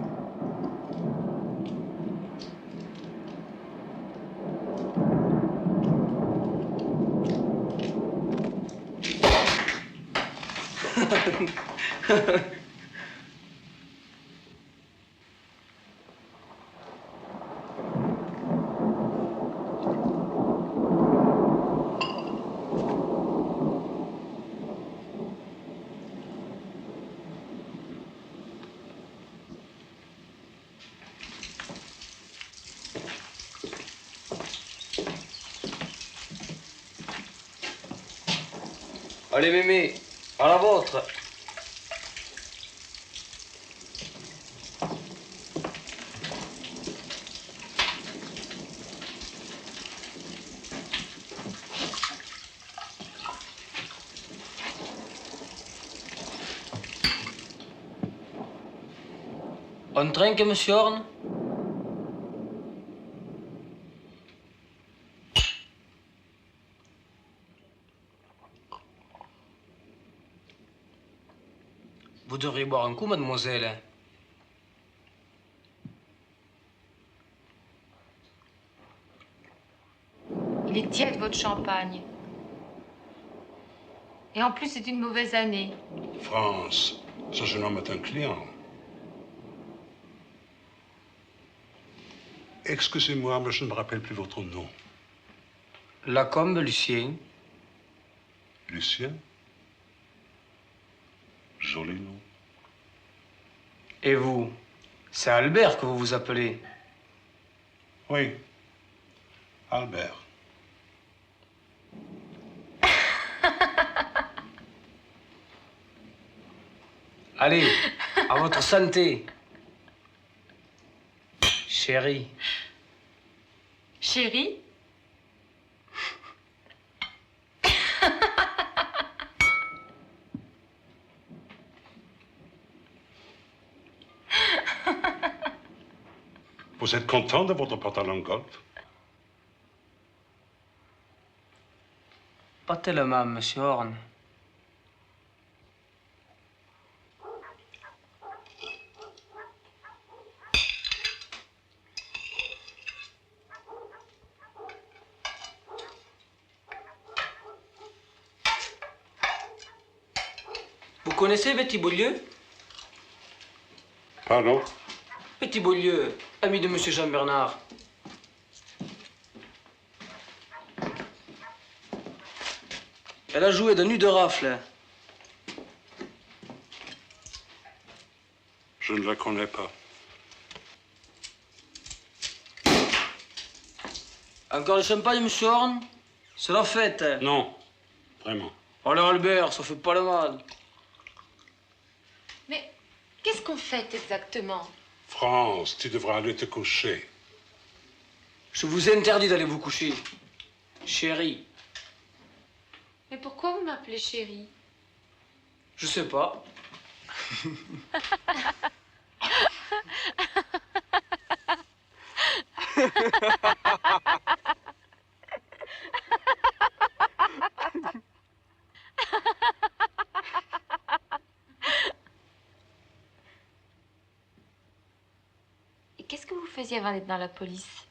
Allez, mémé, à la vôtre. On trinque, monsieur Horn? Vous devriez boire un coup, mademoiselle. Il est tiède, votre champagne. Et en plus, c'est une mauvaise année. France, ce jeune homme est un client. Excusez-moi, mais je ne me rappelle plus votre nom. Lacombe, Lucien. Lucien? Joli nom. Et vous? C'est Albert que vous vous appelez? Oui, Albert. Allez, à votre santé. Chérie. Chérie? Vous êtes content de votre pantalon golf? Pas tellement, monsieur Horn. Vous connaissez Betty Beaulieu? Pardon? Betty Beaulieu, amie de monsieur Jean-Bernard. Elle a joué de nuit de rafle. Je ne la connais pas. Encore du champagne, monsieur Horn? C'est la fête. Non, vraiment. Alors Albert, ça fait pas le mal. Mais qu'est-ce qu'on fête exactement? France, tu devras aller te coucher. Je vous interdis d'aller vous coucher. Chérie. Mais pourquoi vous m'appelez chérie? Je sais pas. Et qu'est-ce que vous faisiez avant d'être dans la police?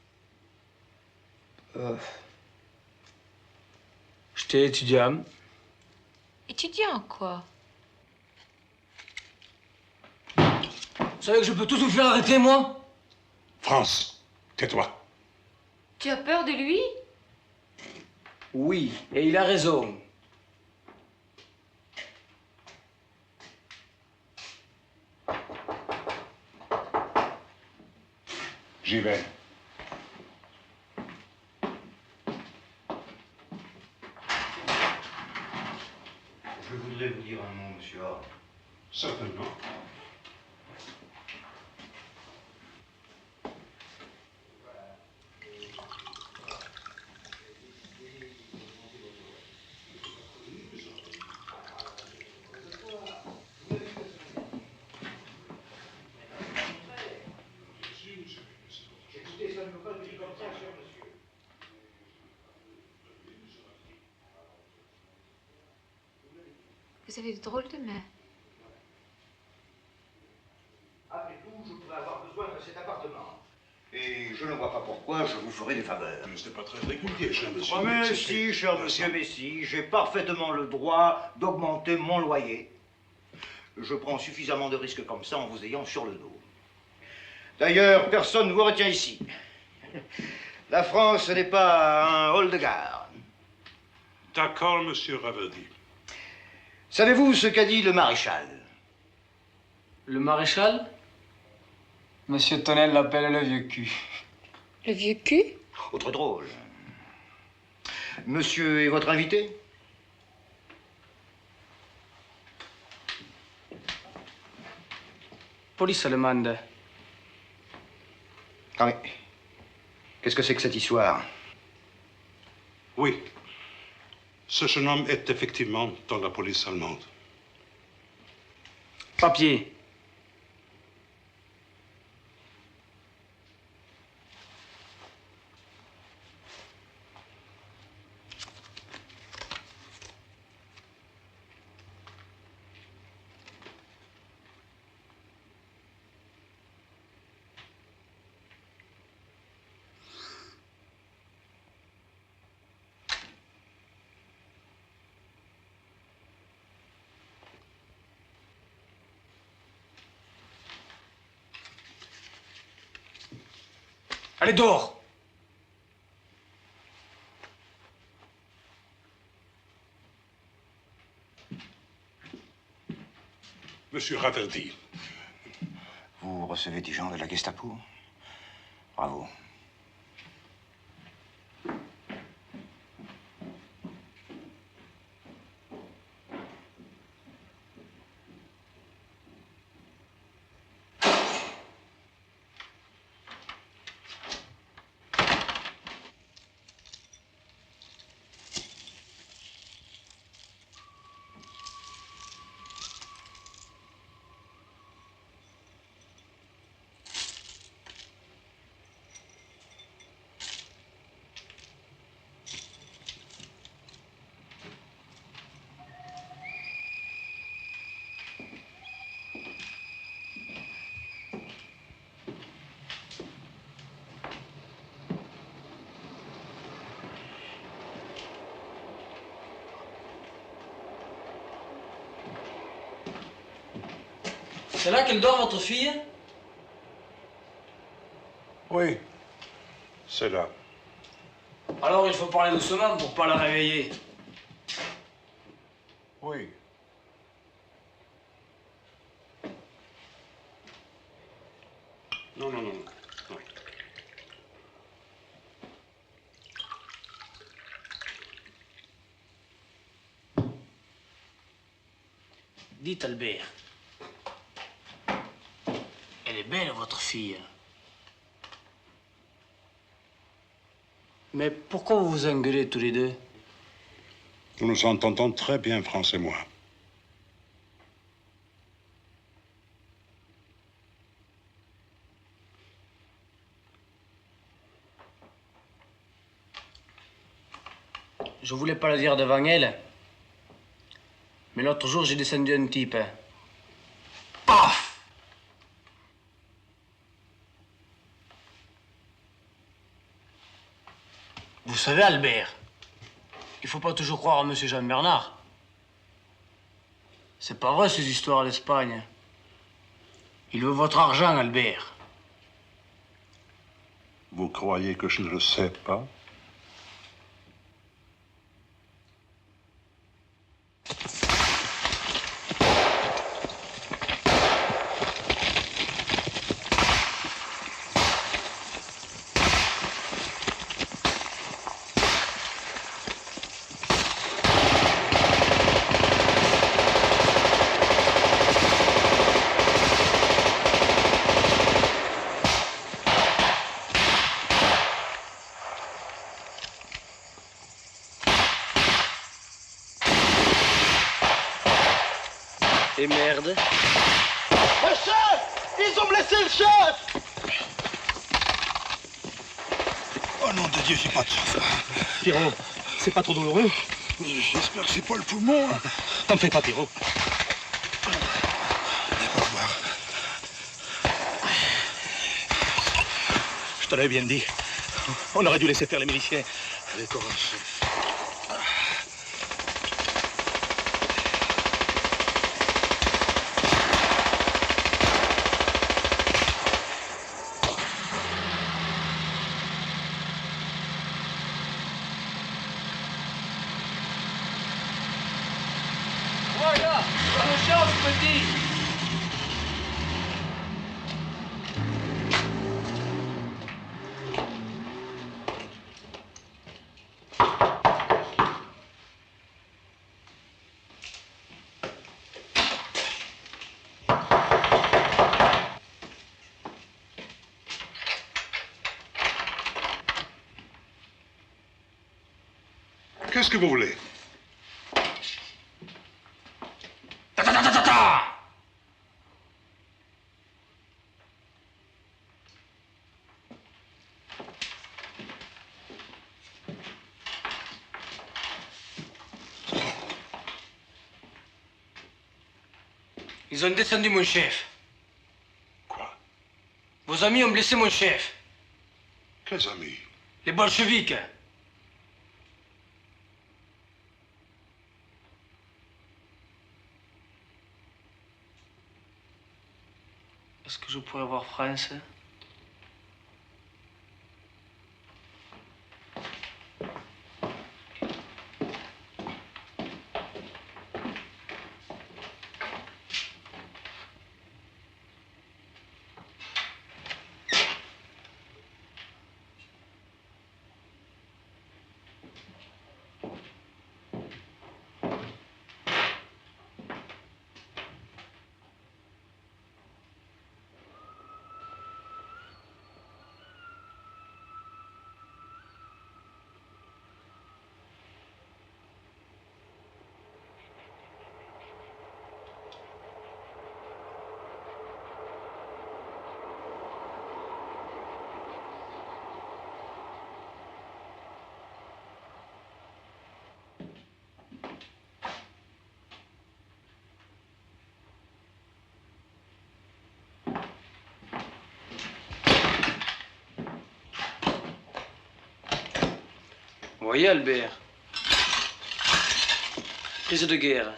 J'étais étudiant. Étudiant en quoi? Vous savez que je peux tous vous faire arrêter, moi? France, tais-toi. Tu as peur de lui? Oui, et il a raison. J'y vais. Je voudrais vous dire un mot, monsieur Horn. Certainement. Écoutez, ça ne peut pas dire comme ça, cher monsieur. Vous avez de drôles de mains. Après tout, je pourrais avoir besoin de cet appartement. Et je ne vois pas pourquoi je vous ferai des faveurs. Mais ce n'est pas très régulier, cher monsieur. Oh, mais si, cher monsieur, mais si, j'ai parfaitement le droit d'augmenter mon loyer. Je prends suffisamment de risques comme ça en vous ayant sur le dos. D'ailleurs, personne ne vous retient ici. La France n'est pas un hall de gare. D'accord, monsieur Raverdy. Savez-vous ce qu'a dit le maréchal? Le maréchal? Monsieur Tonnel l'appelle le vieux cul. Le vieux cul? Autre drôle. Monsieur est votre invité? Police allemande. Ah mais, qu'est-ce que c'est que cette histoire? Oui. Ce jeune homme est effectivement dans la police allemande. Papier. Allez, dehors! Monsieur Raverdy. Vous recevez des gens de la Gestapo? Bravo. C'est là qu'elle dort, votre fille? Oui, c'est là. Alors il faut parler doucement pour pas la réveiller. Oui. Non, non, non, non. Dites, Albert. Elle est belle, votre fille. Mais pourquoi vous vous engueulez tous les deux? Nous nous entendons très bien, France et moi. Je voulais pas le dire devant elle, mais l'autre jour, j'ai descendu un type. Paf! Vous savez, Albert, il faut pas toujours croire à Monsieur Jean Bernard. C'est pas vrai, ces histoires d'Espagne. Il veut votre argent, Albert. Vous croyez que je ne le sais pas? Et merde. Le chef! Ils ont blessé le chef! Oh nom de Dieu, j'ai pas de chance. Pierrot, c'est pas trop douloureux? J'espère que c'est pas le poumon. T'en fais pas, Pierrot. Je te l'avais bien dit. On aurait dû laisser faire les miliciens. Allez, courage, chef. Voilà, bonne chance, petit. Qu'est-ce que vous voulez? Ils ont descendu mon chef. Quoi? Vos amis ont blessé mon chef. Quels amis? Les bolcheviks. Est-ce que je pourrais voir France? Voyez, Albert. Prise de guerre.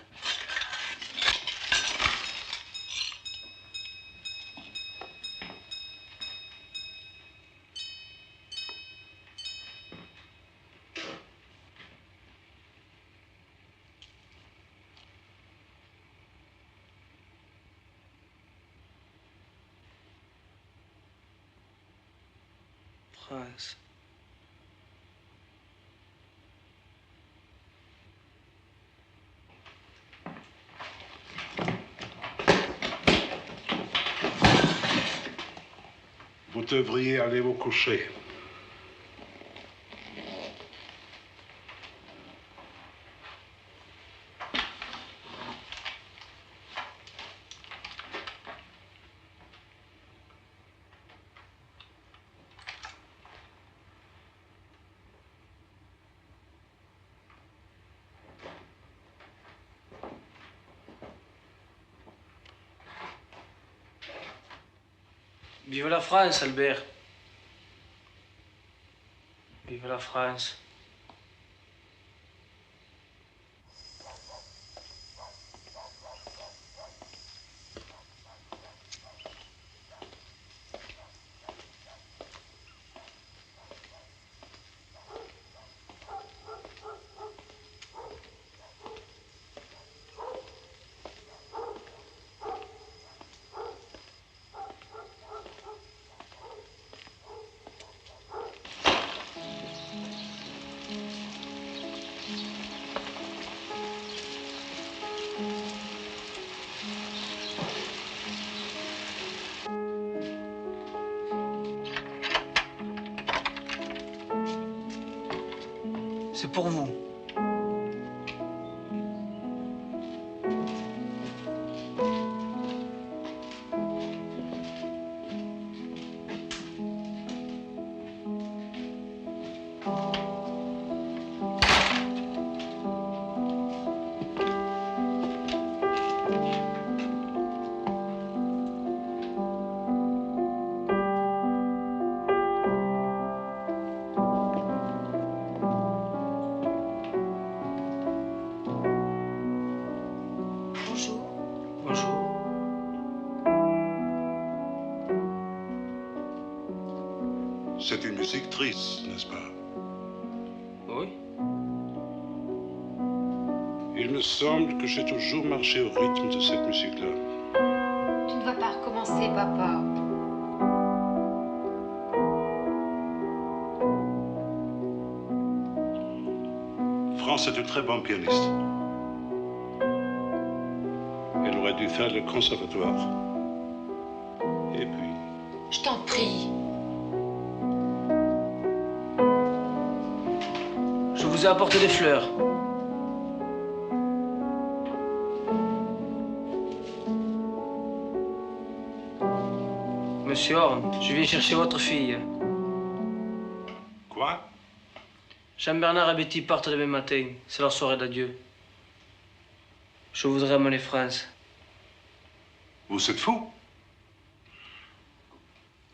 France. Vous devriez aller vous coucher. Vive la France, Albert. Vive la France. C'est pour vous. C'est une musique triste, n'est-ce pas? Oui. Il me semble que j'ai toujours marché au rythme de cette musique-là. Tu ne vas pas recommencer, papa. France est une très bonne pianiste. Elle aurait dû faire le conservatoire. Et puis... Je t'en prie. Je vous ai apporté des fleurs. Monsieur Horn, je viens chercher votre fille. Quoi? Jean-Bernard et Betty partent demain matin. C'est leur soirée d'adieu. Je voudrais amener France. Vous êtes fou?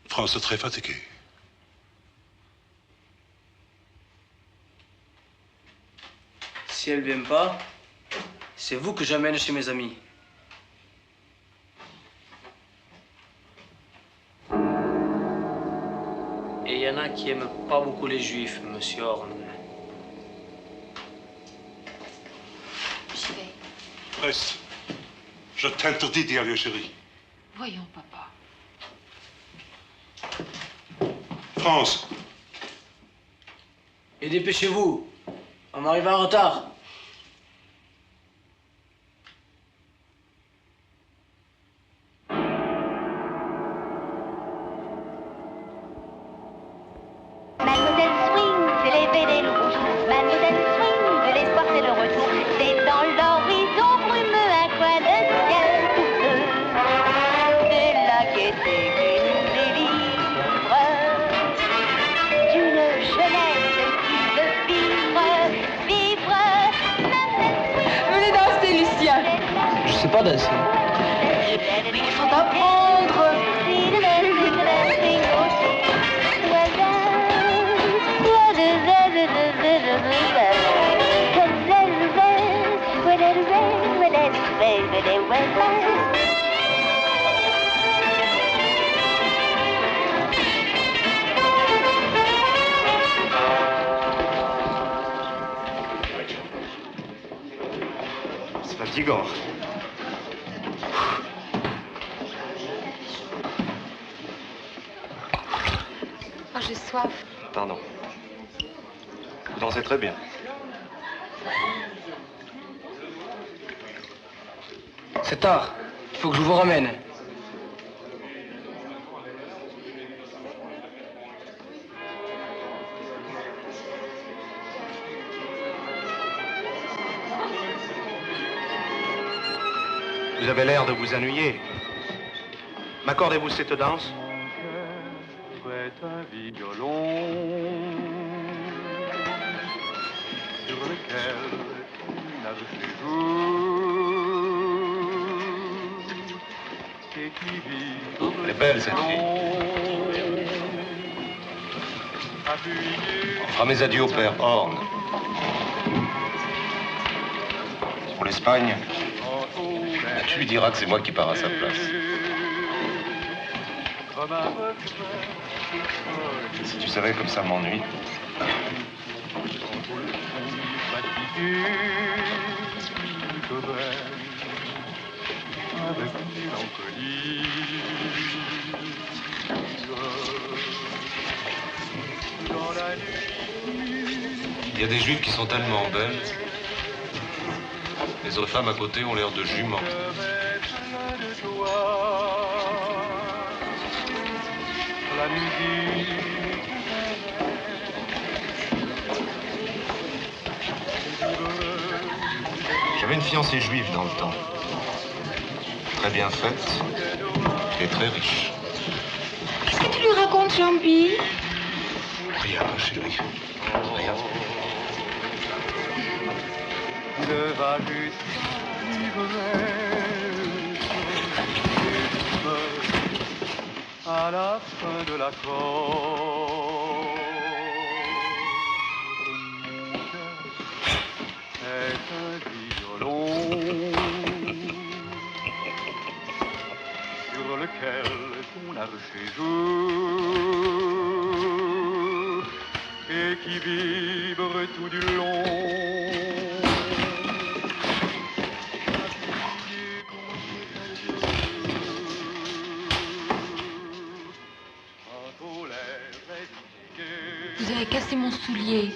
France est très fatiguée. Si elle vient pas, c'est vous que j'amène chez mes amis. Et il y en a qui aiment pas beaucoup les juifs, monsieur Horn. J'y vais. Reste. Je t'interdis d'y aller, chérie. Voyons, papa. France. Et dépêchez-vous. On arrive en retard. Mademoiselle Swing, c'est l'éveil des loups. Mademoiselle Swing, de l'espoir c'est le retour. C'est dans l'horizon brumeux un coin de ciel douteux. C'est la gaieté qui nous délivre d'une jeunesse qui veut vivre, vivre. Venez danser, Lucien. Je sais pas danser. Mais il faut apprendre. C'est fatigant. Oh, j'ai soif. Pardon. Vous dansez très bien. C'est tard. Il faut que je vous ramène. Vous avez l'air de vous ennuyer. M'accordez-vous cette danse? Est un violon sur lequel tu nages tes jours et qui vit. Elle est belle cette fille. On fera mes adieux au père Horn. Pour l'Espagne, tu lui diras que c'est moi qui pars à sa place. Si tu savais comme ça m'ennuie. Il y a des juifs qui sont tellement belles. Les autres femmes à côté ont l'air de juments. La musique. J'avais une fiancée juive dans le temps. Très bien faite et très riche. Qu'est-ce que tu lui racontes, Jean-Pi? Rien, chérie. Rien. Ne va juste vivre à la fin de l'accord. Mon cœur est un violon sur lequel ton archer joue et qui vibre tout du long. Vous avez cassé mon soulier.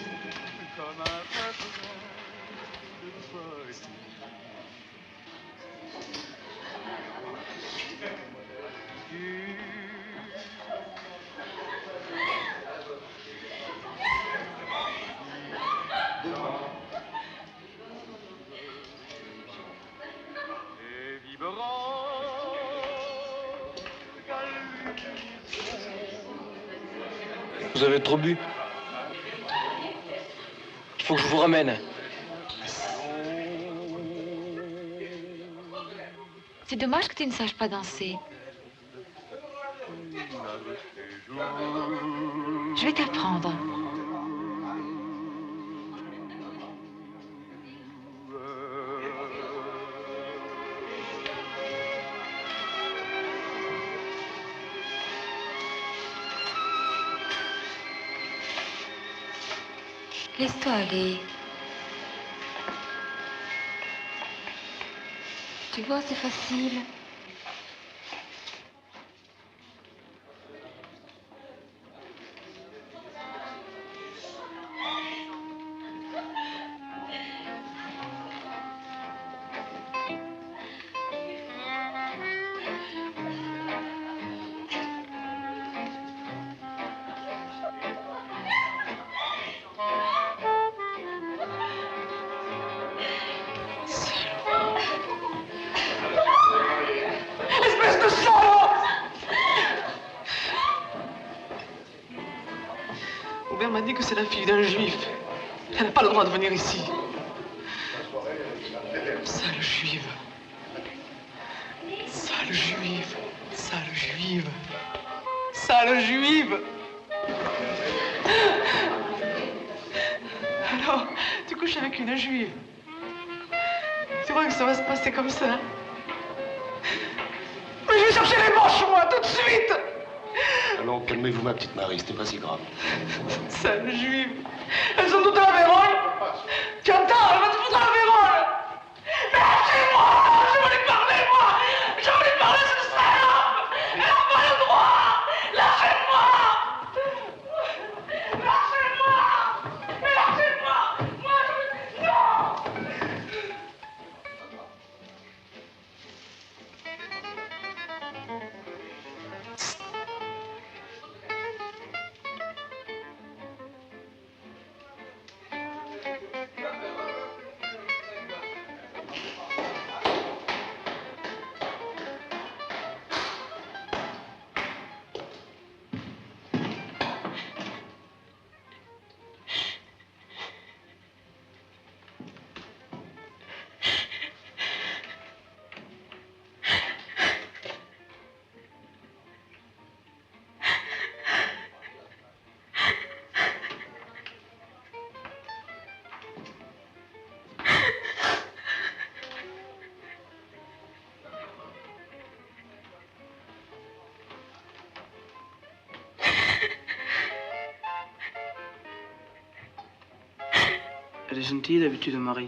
Vous avez trop bu. Il faut que je vous ramène. C'est dommage que tu ne saches pas danser. Je vais t'apprendre. Laisse-toi aller. Tu vois, c'est facile. Aubert m'a dit que c'est la fille d'un juif. Elle n'a pas le droit de venir ici. Sale juive. Sale juive. Sale juive. Sale juive. Alors, tu couches avec une juive. Tu crois que ça va se passer comme ça? Mais je vais chercher les manches, moi, tout de suite. Allons, calmez-vous, ma petite Marie, c'était pas si grave. Sale juive. Elles sont toutes à la vérole. Tu entends? Elles vont te foutre à la vérole. Mais lâchez-moi! Je veux lui parler, moi! Je veux lui parler, cette salope! Elle n'a pas le droit! Lâchez-moi! Lâchez-moi! Mais lâchez-moi! Moi, je veux... Non! Elle est gentille d'habitude, Marie.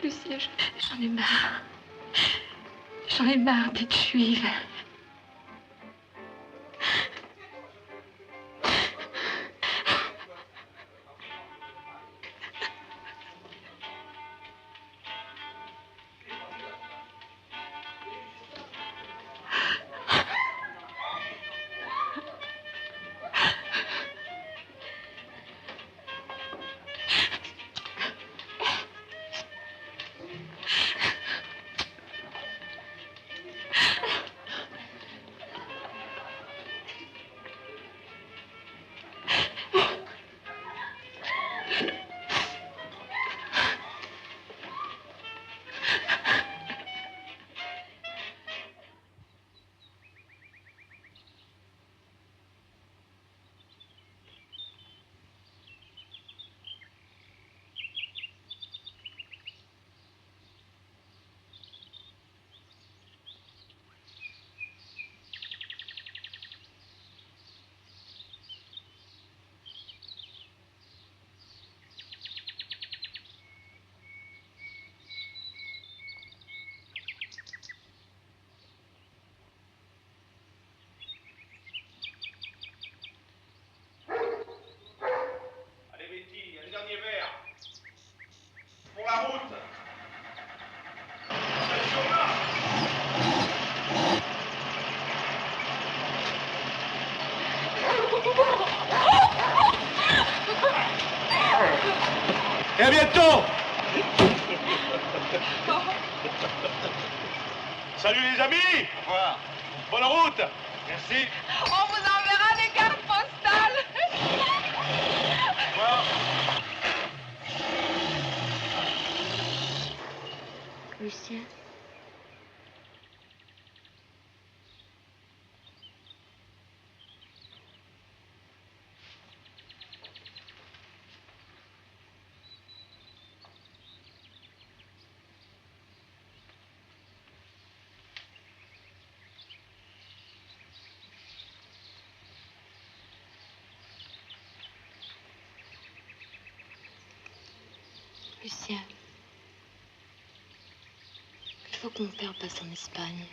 Lucien, j'en ai marre. J'en ai marre d'être juive. Pour la route. Et à bientôt. Salut les amis. Au revoir. Bonne route. Merci. On vous enverra des cartes postales. Au revoir. Lucien. Lucien. Il faut que mon père passe en Espagne.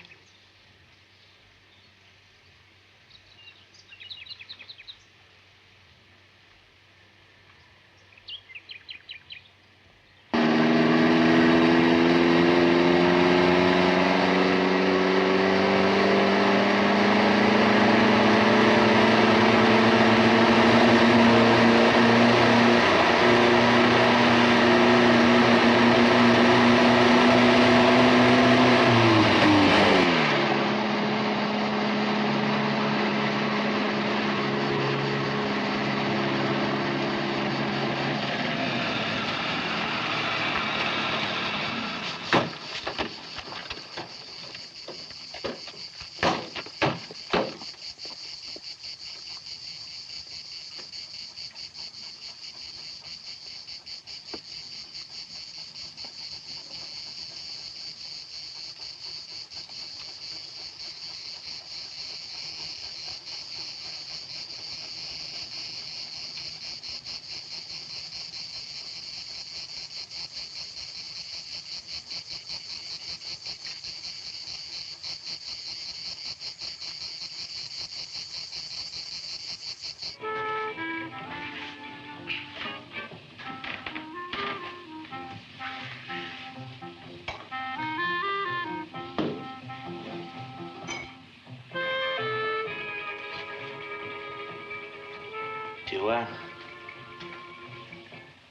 Tu vois,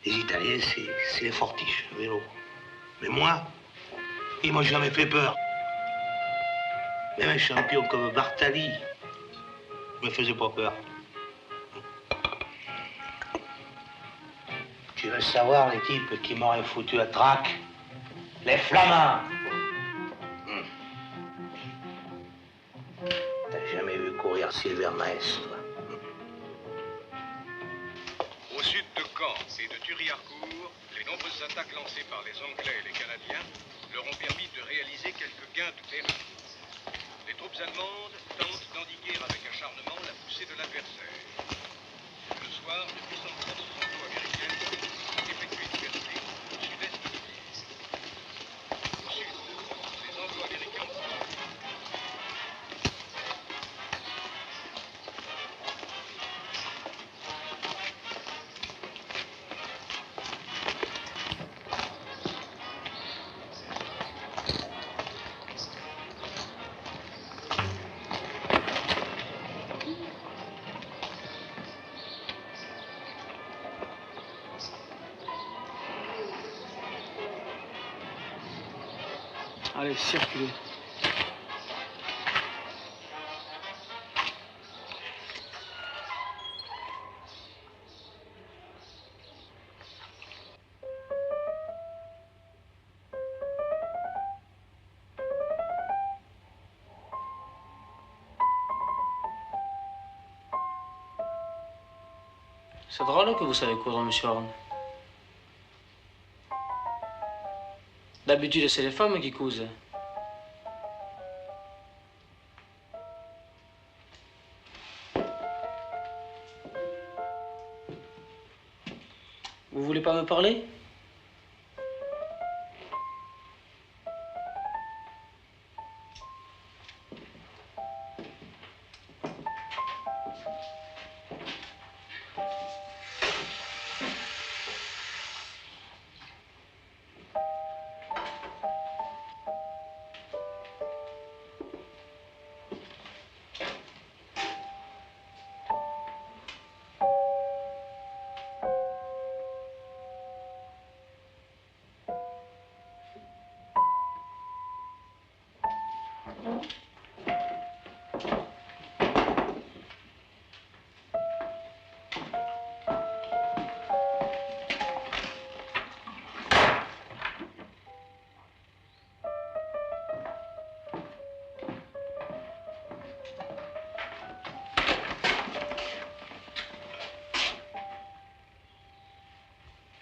les Italiens, c'est les fortiches, le vélo. Mais moi, ils m'ont jamais fait peur. Même un champion comme Bartali me faisait pas peur. Tu veux savoir les types qui m'auraient foutu à trac? Les Flamands. T'as jamais vu courir Silvermess, toi? Au sud de Caen et de Thury-Harcourt, les nombreuses attaques lancées par les Anglais et les Canadiens leur ont permis de réaliser quelques gains de terrain. Les troupes allemandes tentent d'endiguer avec acharnement la poussée de l'adversaire. Le soir, de puissantes forces anglo-américaines ont effectué une percée au sud-est de l'île. Au sud, les anglo-américains ont Allez, circulez. C'est drôle que vous savez coudre, monsieur Horn. D'habitude, c'est les femmes qui cousent. Vous voulez pas me parler?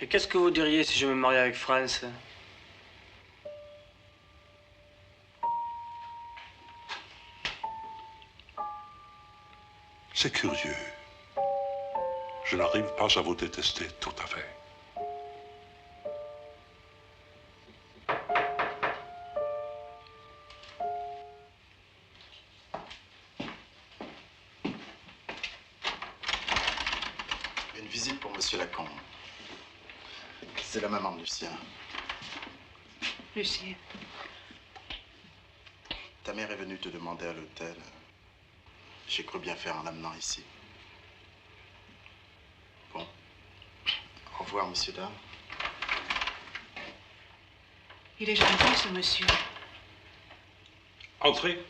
Et qu'est-ce que vous diriez si je me mariais avec France? C'est curieux. Je n'arrive pas à vous détester tout à fait. Une visite pour Monsieur Lacombe. C'est la maman de Lucien. Lucien. Ta mère est venue te demander à l'hôtel. J'ai cru bien faire en l'amenant ici. Bon. Au revoir, monsieur, dame. Il est gentil, ce monsieur. Entrez.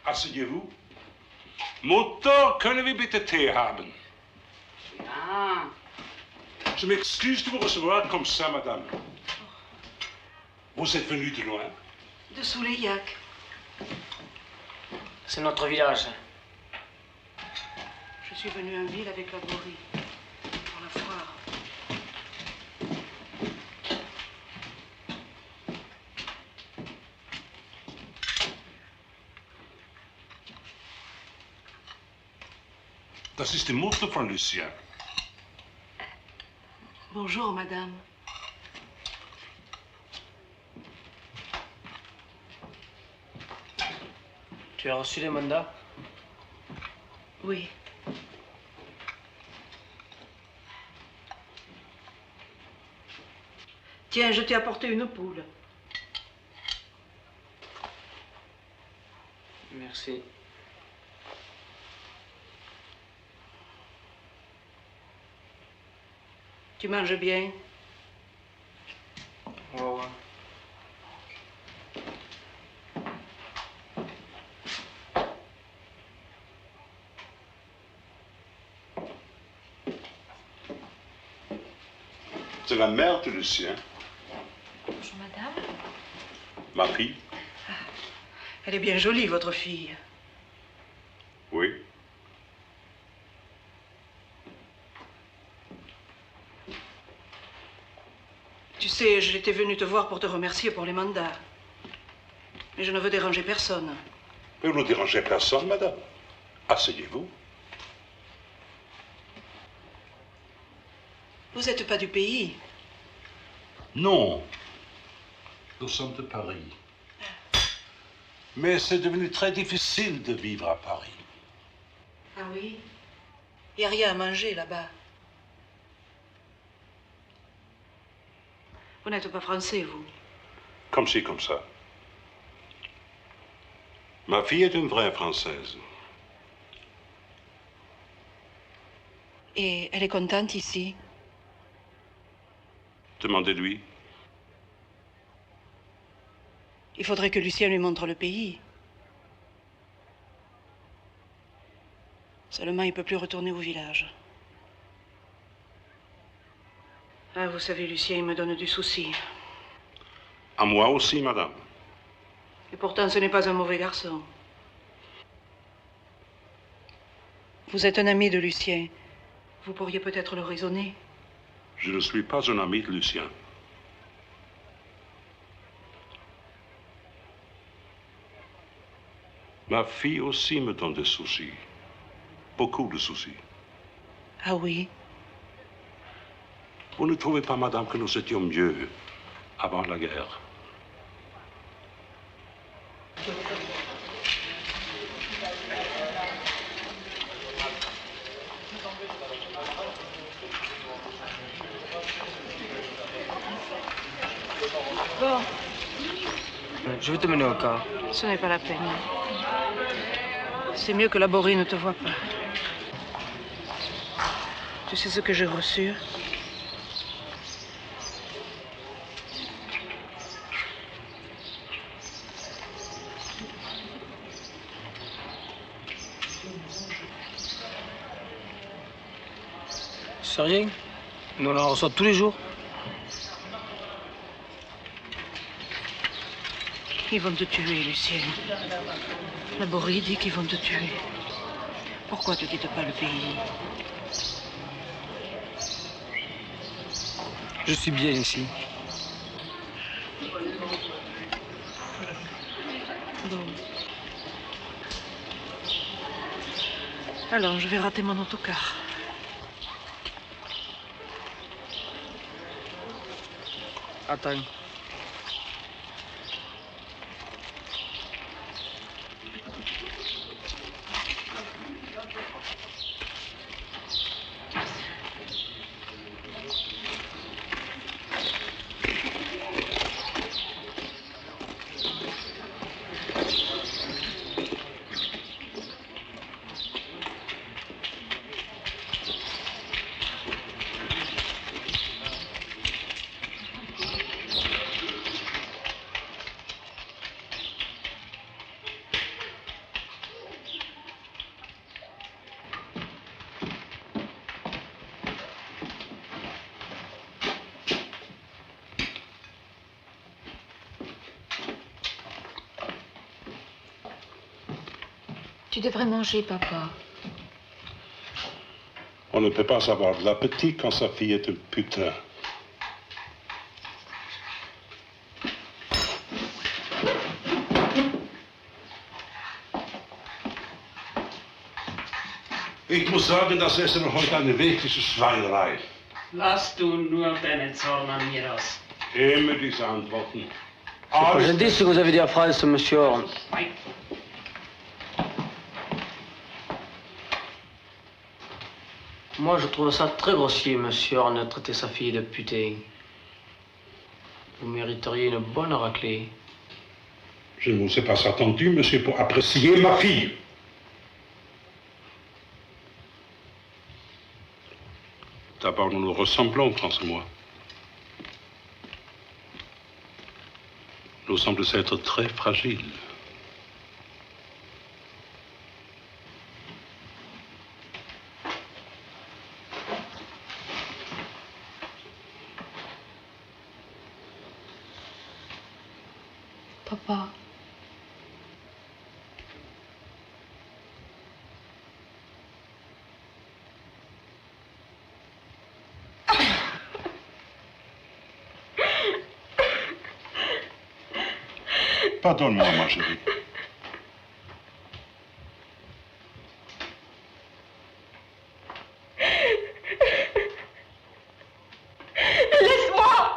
Asseyez-vous. Mutter, können wir bitte Tee haben? Ah. Je m'excuse de vous recevoir comme ça, madame. Vous êtes venue de loin? De Souleillac. C'est notre village. Je suis venue en ville avec la Borie. Pour la foire. Das ist die Mutter von Lucien. Bonjour, madame. Tu as reçu les mandats? Oui. Tiens, je t'ai apporté une poule. Merci. Tu manges bien? Ouais, ouais. C'est la mère de Lucien. Bonjour, madame. Ma fille. Elle est bien jolie, votre fille. Oui. Tu sais, j'étais venue te voir pour te remercier pour les mandats. Mais je ne veux déranger personne. Mais vous ne dérangez personne, madame. Asseyez-vous. Vous n'êtes pas du pays. Non. Nous sommes de Paris. Mais c'est devenu très difficile de vivre à Paris. Ah oui? Il n'y a rien à manger là-bas. Vous n'êtes pas français, vous? Comme ci, comme ça. Ma fille est une vraie Française. Et elle est contente ici? Demandez-lui. Il faudrait que Lucien lui montre le pays. Seulement, il ne peut plus retourner au village. Ah, vous savez, Lucien, il me donne du souci. À moi aussi, madame. Et pourtant, ce n'est pas un mauvais garçon. Vous êtes un ami de Lucien. Vous pourriez peut-être le raisonner. Je ne suis pas un ami de Lucien. Ma fille aussi me donne des soucis. Beaucoup de soucis. Ah oui? Vous ne trouvez pas, madame, que nous étions mieux avant la guerre? Bon, Je vais te mener au cas. ce n'est pas la peine. C'est mieux que la Borie ne te voie pas. Tu sais ce que j'ai reçu? C'est rien. Nous, on en reçoit tous les jours. Ils vont te tuer, Lucien. La Borie dit qu'ils vont te tuer. Pourquoi te quittes pas le pays? Je suis bien ici. Bon. Alors, je vais rater mon autocar. Attends. Tu devrais manger, papa. On ne peut pas avoir de l'appétit quand sa fille est un putain. Ich muss sagen, das Essen heute eine wirkliche Schweinerei. Lass du nur deinen Zorn an mir aus. Immer diese Antworten. C'est pas gentil ce que vous avez dit à France, monsieur Horn. Moi, je trouve ça très grossier, monsieur Horn, de traiter sa fille de putain. Vous mériteriez une bonne raclée. Je ne vous ai pas attendu, monsieur, pour apprécier ma fille. D'abord, nous nous ressemblons, France et moi. Nous semblons être très fragiles. Papa. Pardonne-moi, ma chérie. Laisse-moi!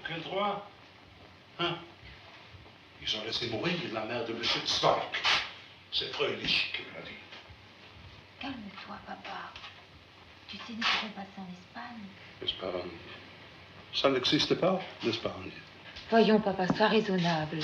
Quel droit? Hein? Ils ont laissé mourir la mère de M. Zweig. C'est Fröhlich qui me l'a dit. Calme-toi, papa. Tu sais, nous pourrons passer en Espagne. L'Espagne. Ça n'existe pas, l'Espagne. Voyons, papa, sois raisonnable.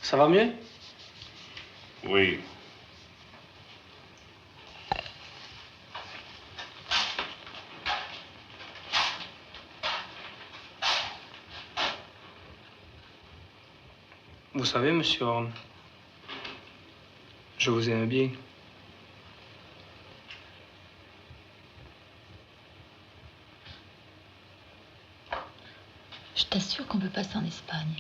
Ça va mieux? Oui. Vous savez, monsieur Horn, je vous aime bien. Je t'assure qu'on peut passer en Espagne.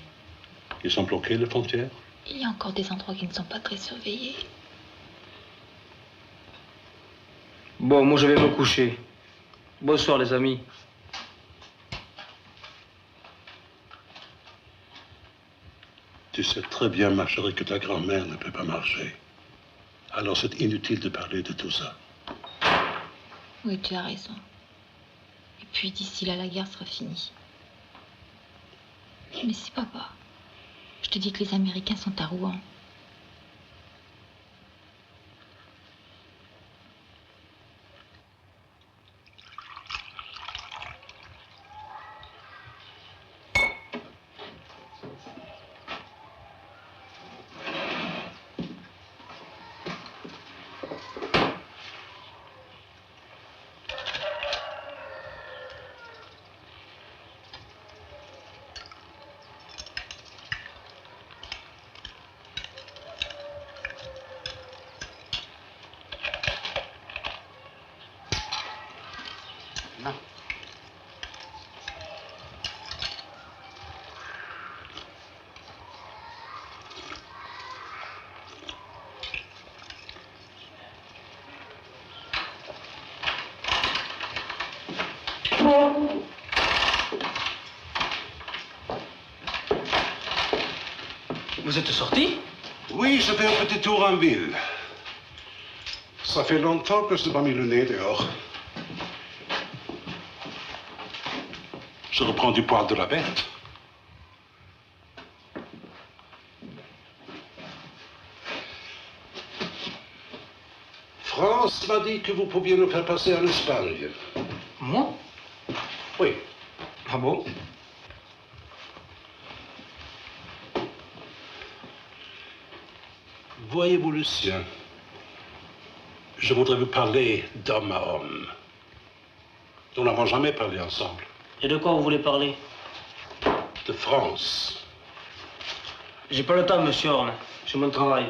Ils ont bloqué les frontières? Il y a encore des endroits qui ne sont pas très surveillés. Bon, moi je vais me coucher. Bonsoir les amis. Tu sais très bien, ma chérie, que ta grand-mère ne peut pas marcher. Alors c'est inutile de parler de tout ça. Oui, tu as raison. Et puis d'ici là, la guerre sera finie. Mais si, papa, je te dis que les Américains sont à Rouen. Non. Vous êtes sorti? Oui, j'ai fait un petit tour en ville. Ça fait longtemps que je n'ai pas mis le nez dehors. Je reprends du poil de la bête. France m'a dit que vous pouviez nous faire passer en Espagne. Moi? Oui. Ah bon? Voyez-vous, Lucien, je voudrais vous parler d'homme à homme. Nous n'avons jamais parlé ensemble. Et de quoi vous voulez parler? De France. J'ai pas le temps, monsieur Horn. J'ai mon travail.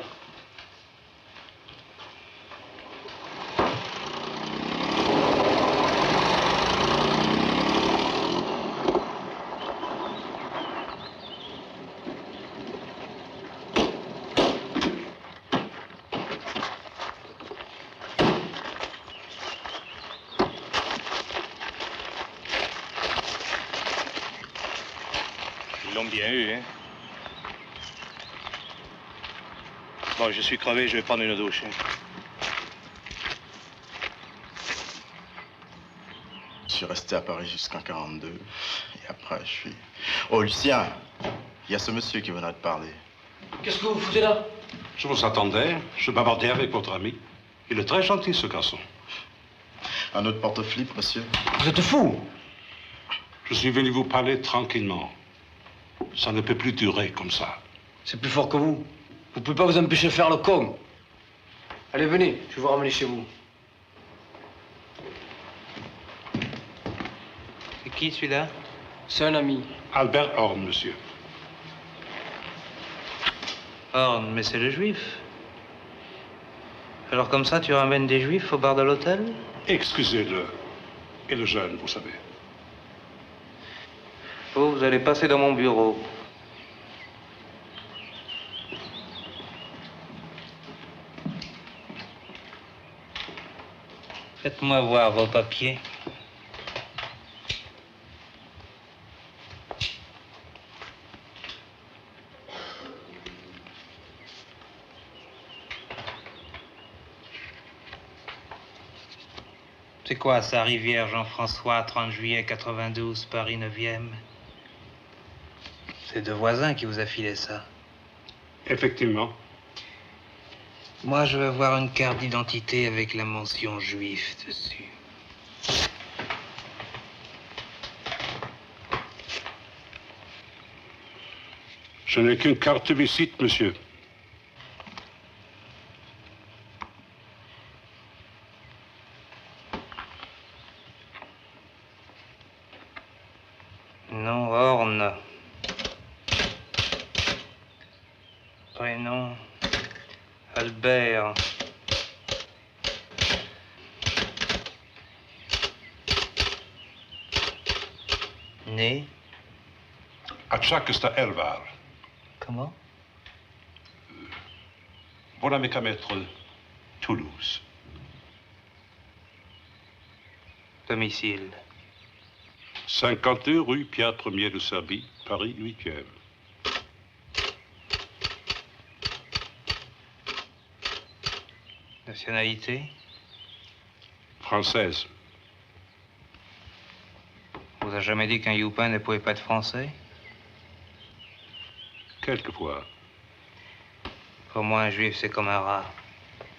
donc bien eu, hein? Bon, je suis crevé, je vais prendre une douche. Hein. Je suis resté à Paris jusqu'en 42. Et après, je suis... Oh, Lucien, il y a ce monsieur qui venait de parler. Qu'est-ce que vous foutez là? Je vous attendais. Je bavardais avec votre ami. Il est très gentil, ce garçon. Un autre porte-flip, monsieur? Vous êtes fou! Je suis venu vous parler tranquillement. Ça ne peut plus durer comme ça. C'est plus fort que vous. Vous pouvez pas vous empêcher de faire le con. Allez, venez, je vais vous ramener chez vous. C'est qui celui-là? C'est un ami. Albert Horn, monsieur. Horn, mais c'est le juif. Alors comme ça, tu ramènes des juifs au bar de l'hôtel? Excusez-le. Et le jeune, vous savez. Vous allez passer dans mon bureau. Faites-moi voir vos papiers. C'est quoi ça, Rivière Jean-François, 30 juillet 92, Paris 9e? C'est deux voisins qui vous a filé ça. Effectivement. Moi, je veux voir une carte d'identité avec la mention juif dessus. Je n'ai qu'une carte de visite, monsieur. Nom Horn. Prénom Albert. Né À Tchaksta Elvar. Comment? Voilà mes camètres, Toulouse. Domicile 52 rue Pierre Ier de Serbie, Paris 8e. Nationalité? Française. On vous a jamais dit qu'un youpin ne pouvait pas être français? Quelquefois. Pour moi, un juif, c'est comme un rat.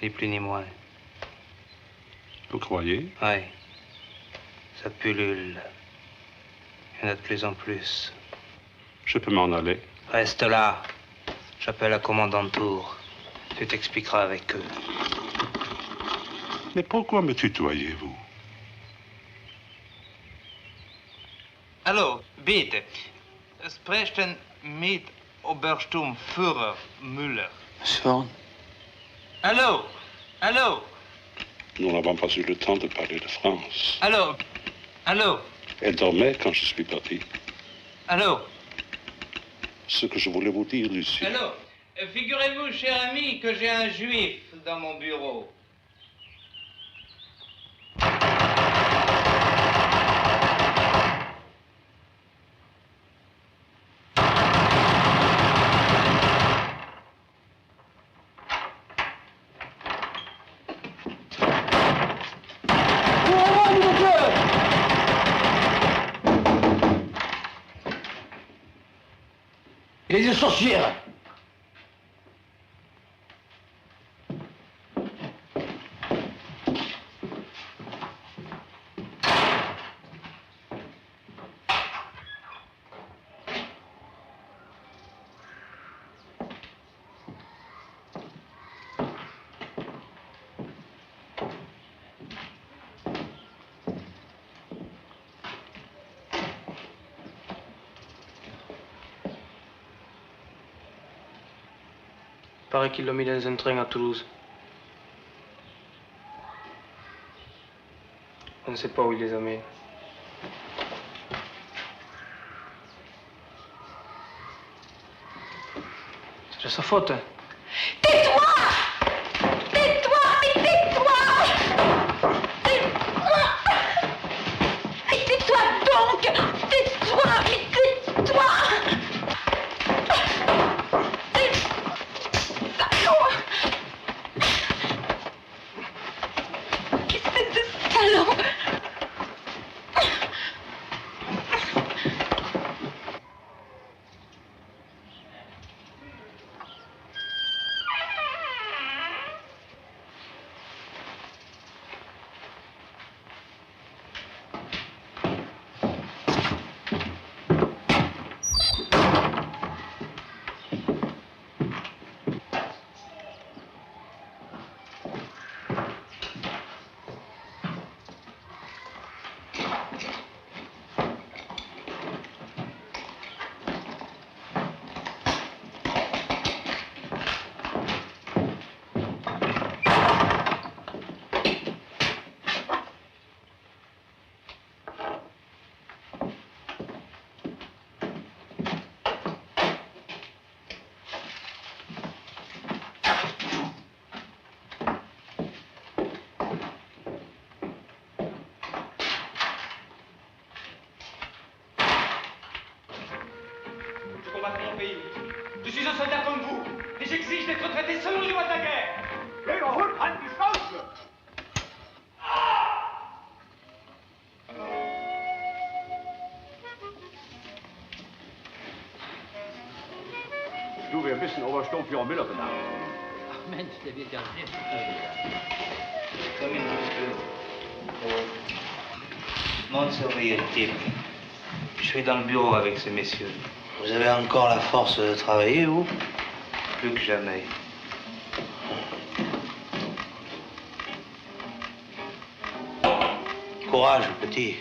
Ni plus ni moins. Vous croyez? Oui. Ça pullule. Il y en a de plus en plus. Je peux m'en aller. Reste là. J'appelle la commandante Tour. Tu t'expliqueras avec eux. Mais pourquoi me tutoyez-vous? Hallo, bitte. Sprechen mit Obersturmführer Müller. Monsieur. Allô? Allô? Nous n'avons pas eu le temps de parler de France. Allô? Allô? Elle dormait quand je suis parti. Allô? Ce que je voulais vous dire, Lucie. Allô? Figurez-vous, cher ami, que j'ai un juif dans mon bureau. Il est des sorcières. Il paraît qu'il l'a mis dans un train à Toulouse. On ne sait pas où il les a mis. C'est de sa faute. Hein. Tais-toi! Tais-toi! Mais tais-toi! Tais-toi! Mais tais-toi donc! Tais-toi! Mais tais-toi! je puis en là, connard. Ahmed, je t'ai bien gardé. Comme une Monte surveiller le type. Je suis dans le bureau avec ces messieurs. Vous avez encore la force de travailler, vous? Plus que jamais. Courage, petit.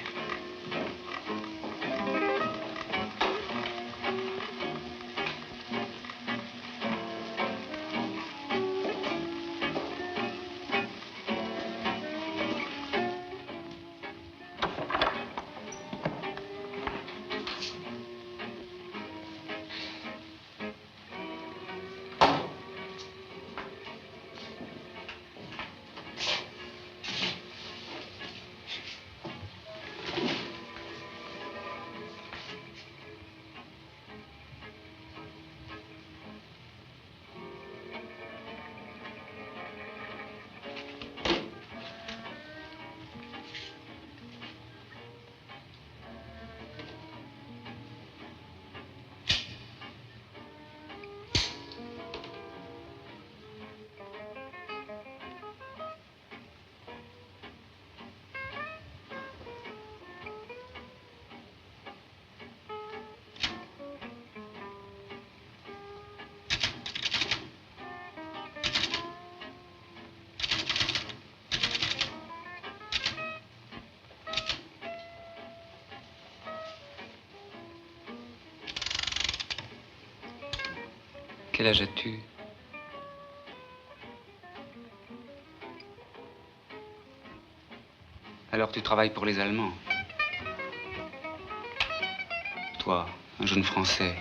Quel âge as-tu? Alors tu travailles pour les Allemands. Toi, un jeune Français.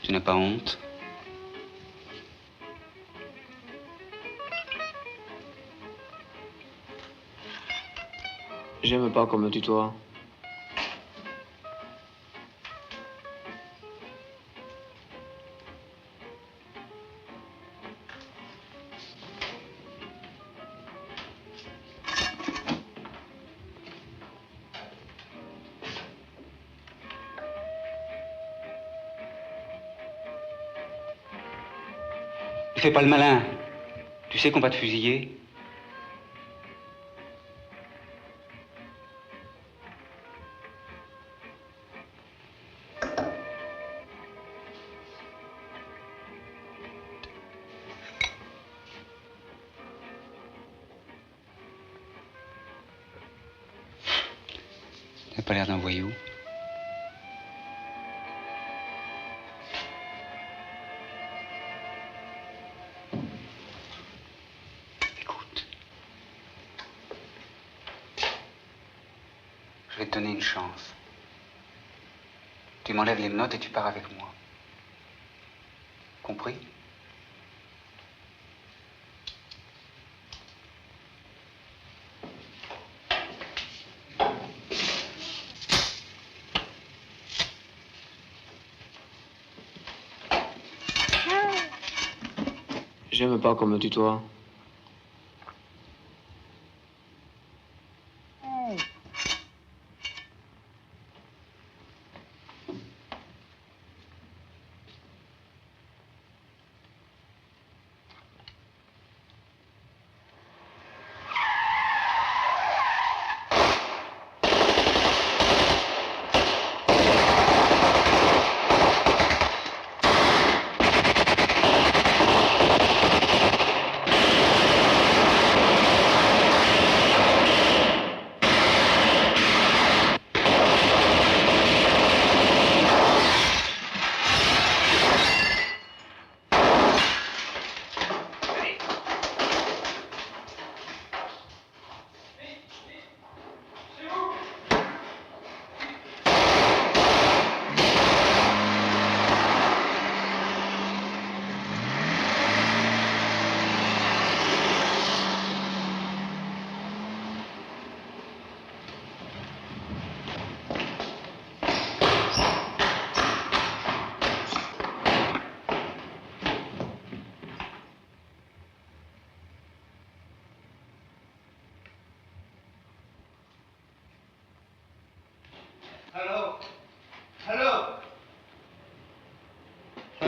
Tu n'as pas honte? J'aime pas qu'on me tutoie. Ne fais pas le malin. Tu sais qu'on va te fusiller. T'as pas l'air d'un voyou. Je vais te donner une chance. Tu m'enlèves les menottes et tu pars avec moi. Compris? J'aime pas qu'on me tutoie.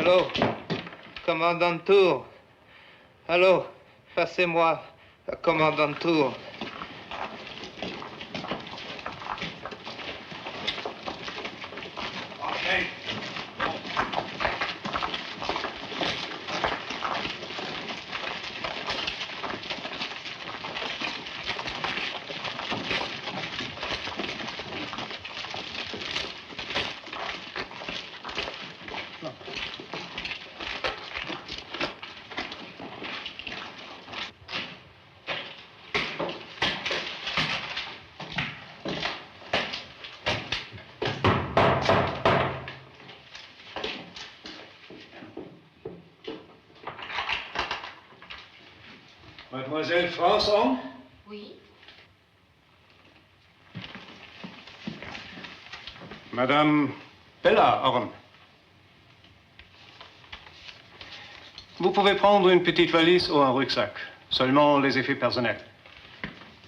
Allô? Commandant de Tours? Allô? Passez-moi, commandant de Tours. Mademoiselle France Homme? Oui. Madame Bella Homme. Vous pouvez prendre une petite valise ou un rucksac. Seulement les effets personnels.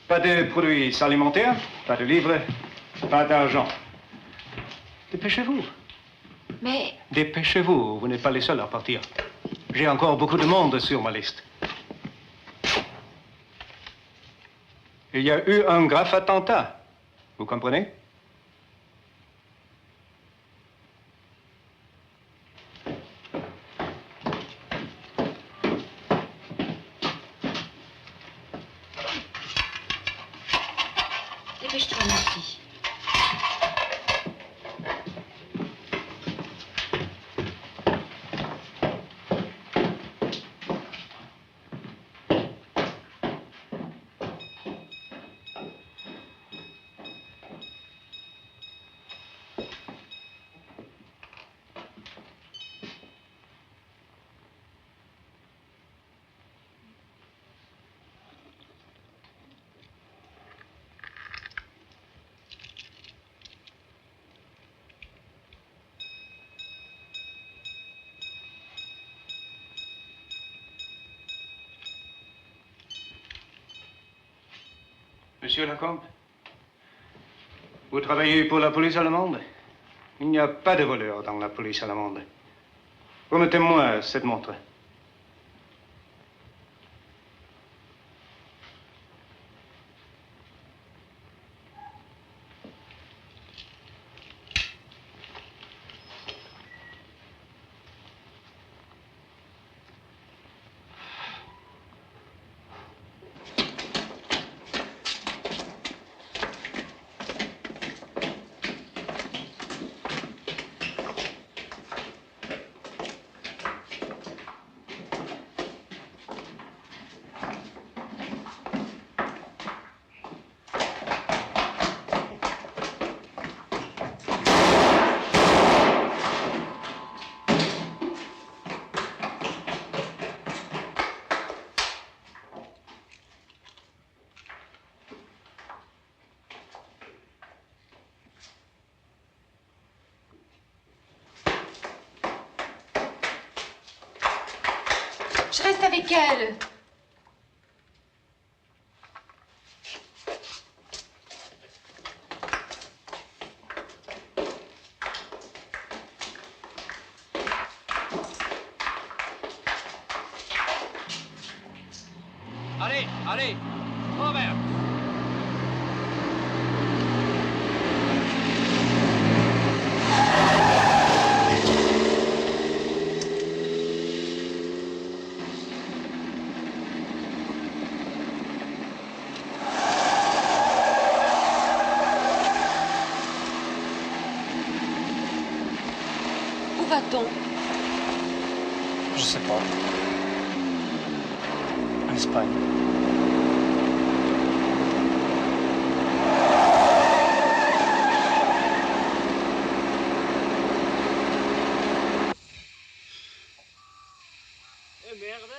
Pas de produits alimentaires, pas de livres, pas d'argent. Dépêchez-vous. Mais Dépêchez-vous, vous n'êtes pas les seuls à partir. J'ai encore beaucoup de monde sur ma liste. Il y a eu un grave attentat. Vous comprenez? dépêche-toi, ma fille. Monsieur Lacombe, vous travaillez pour la police allemande? Il n'y a pas de voleurs dans la police allemande. Remettez-moi cette montre. Je reste avec elle. Allez, allez, Robert. Où va-t-on? Je sais pas. En Espagne. Merde.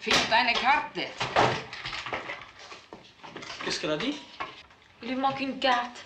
Fehlt eine Karte. Qu'est-ce qu'elle a dit? Il lui manque une carte.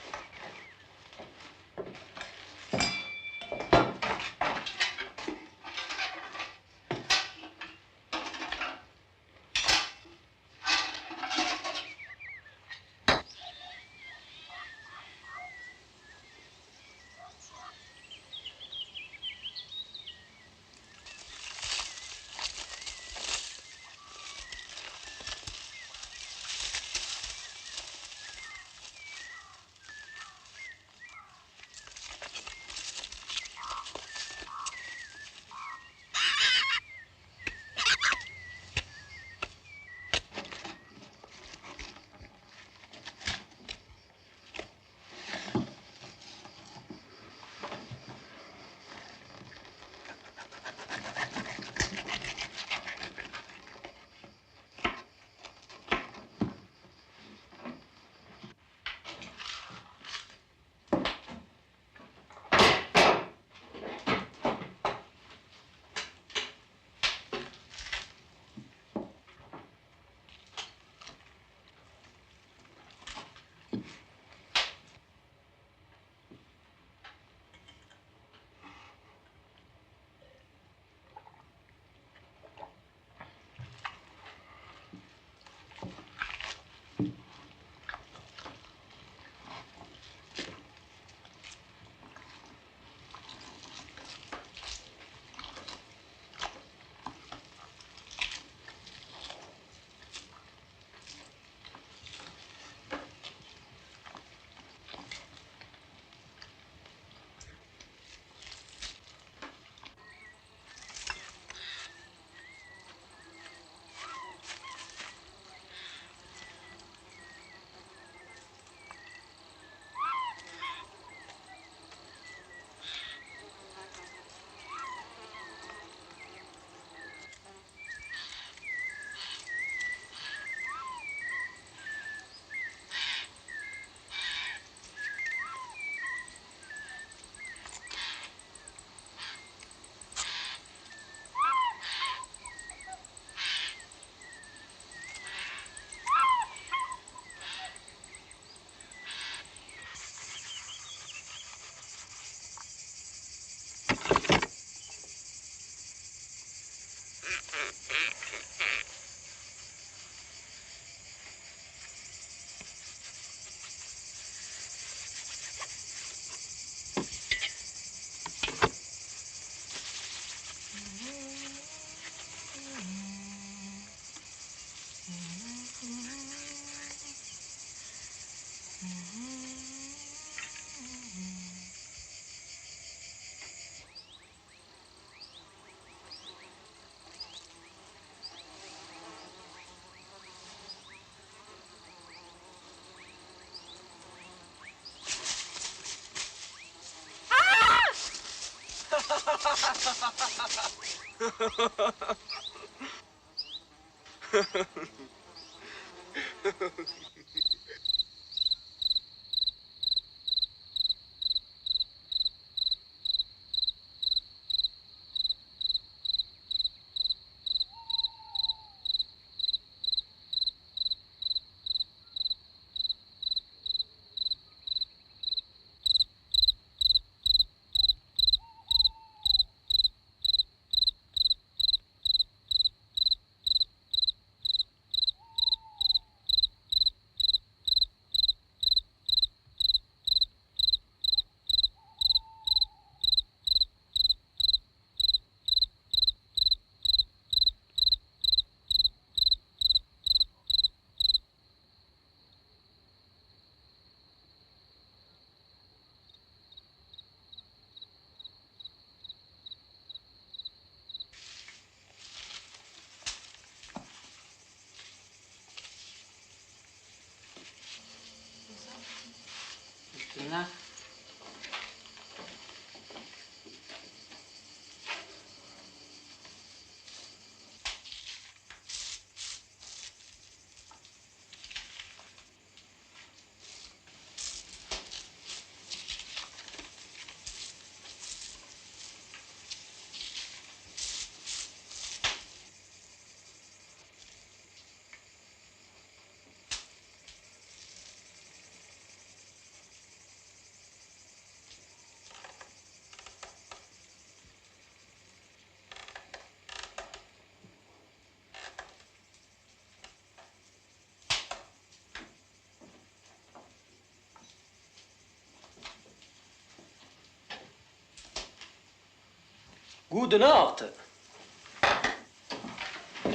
Gute Nacht.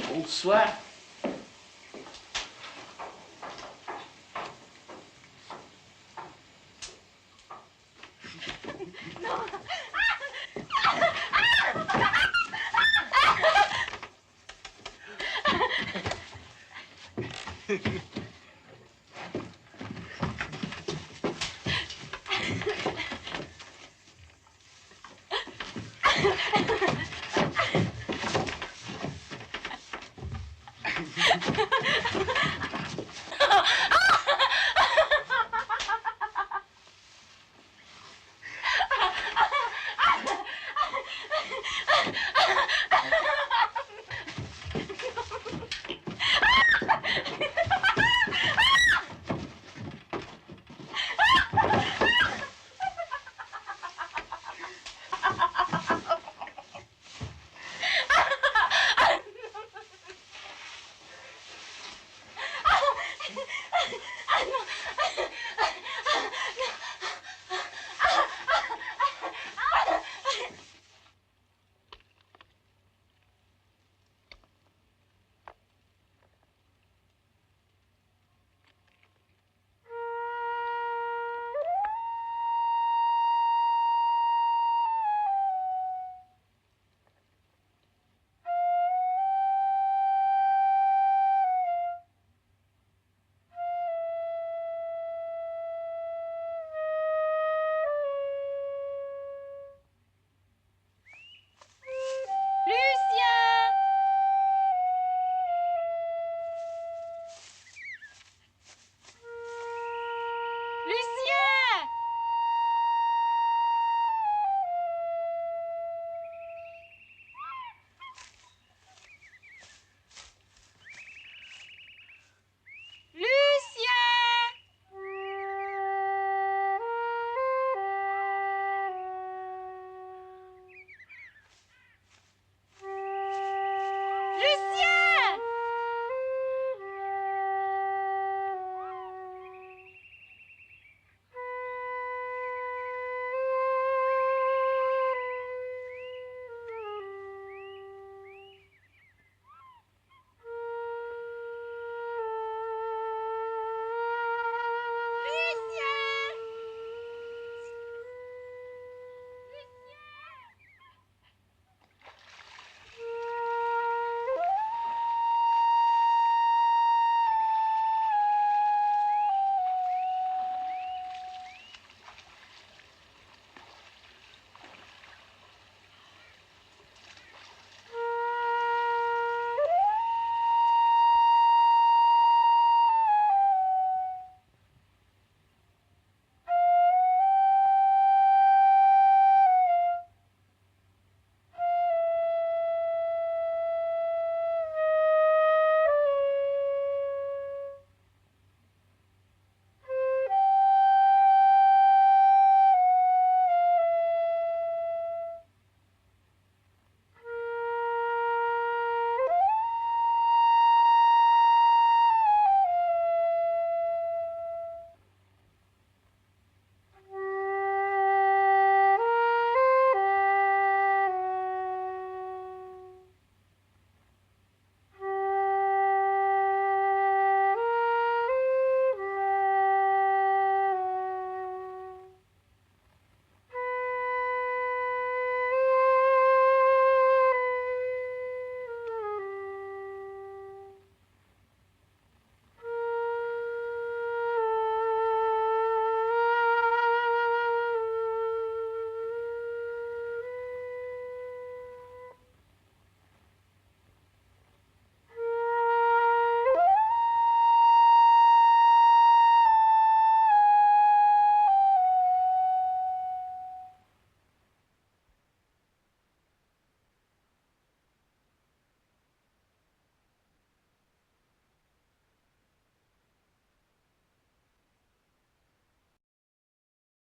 Bonsoir.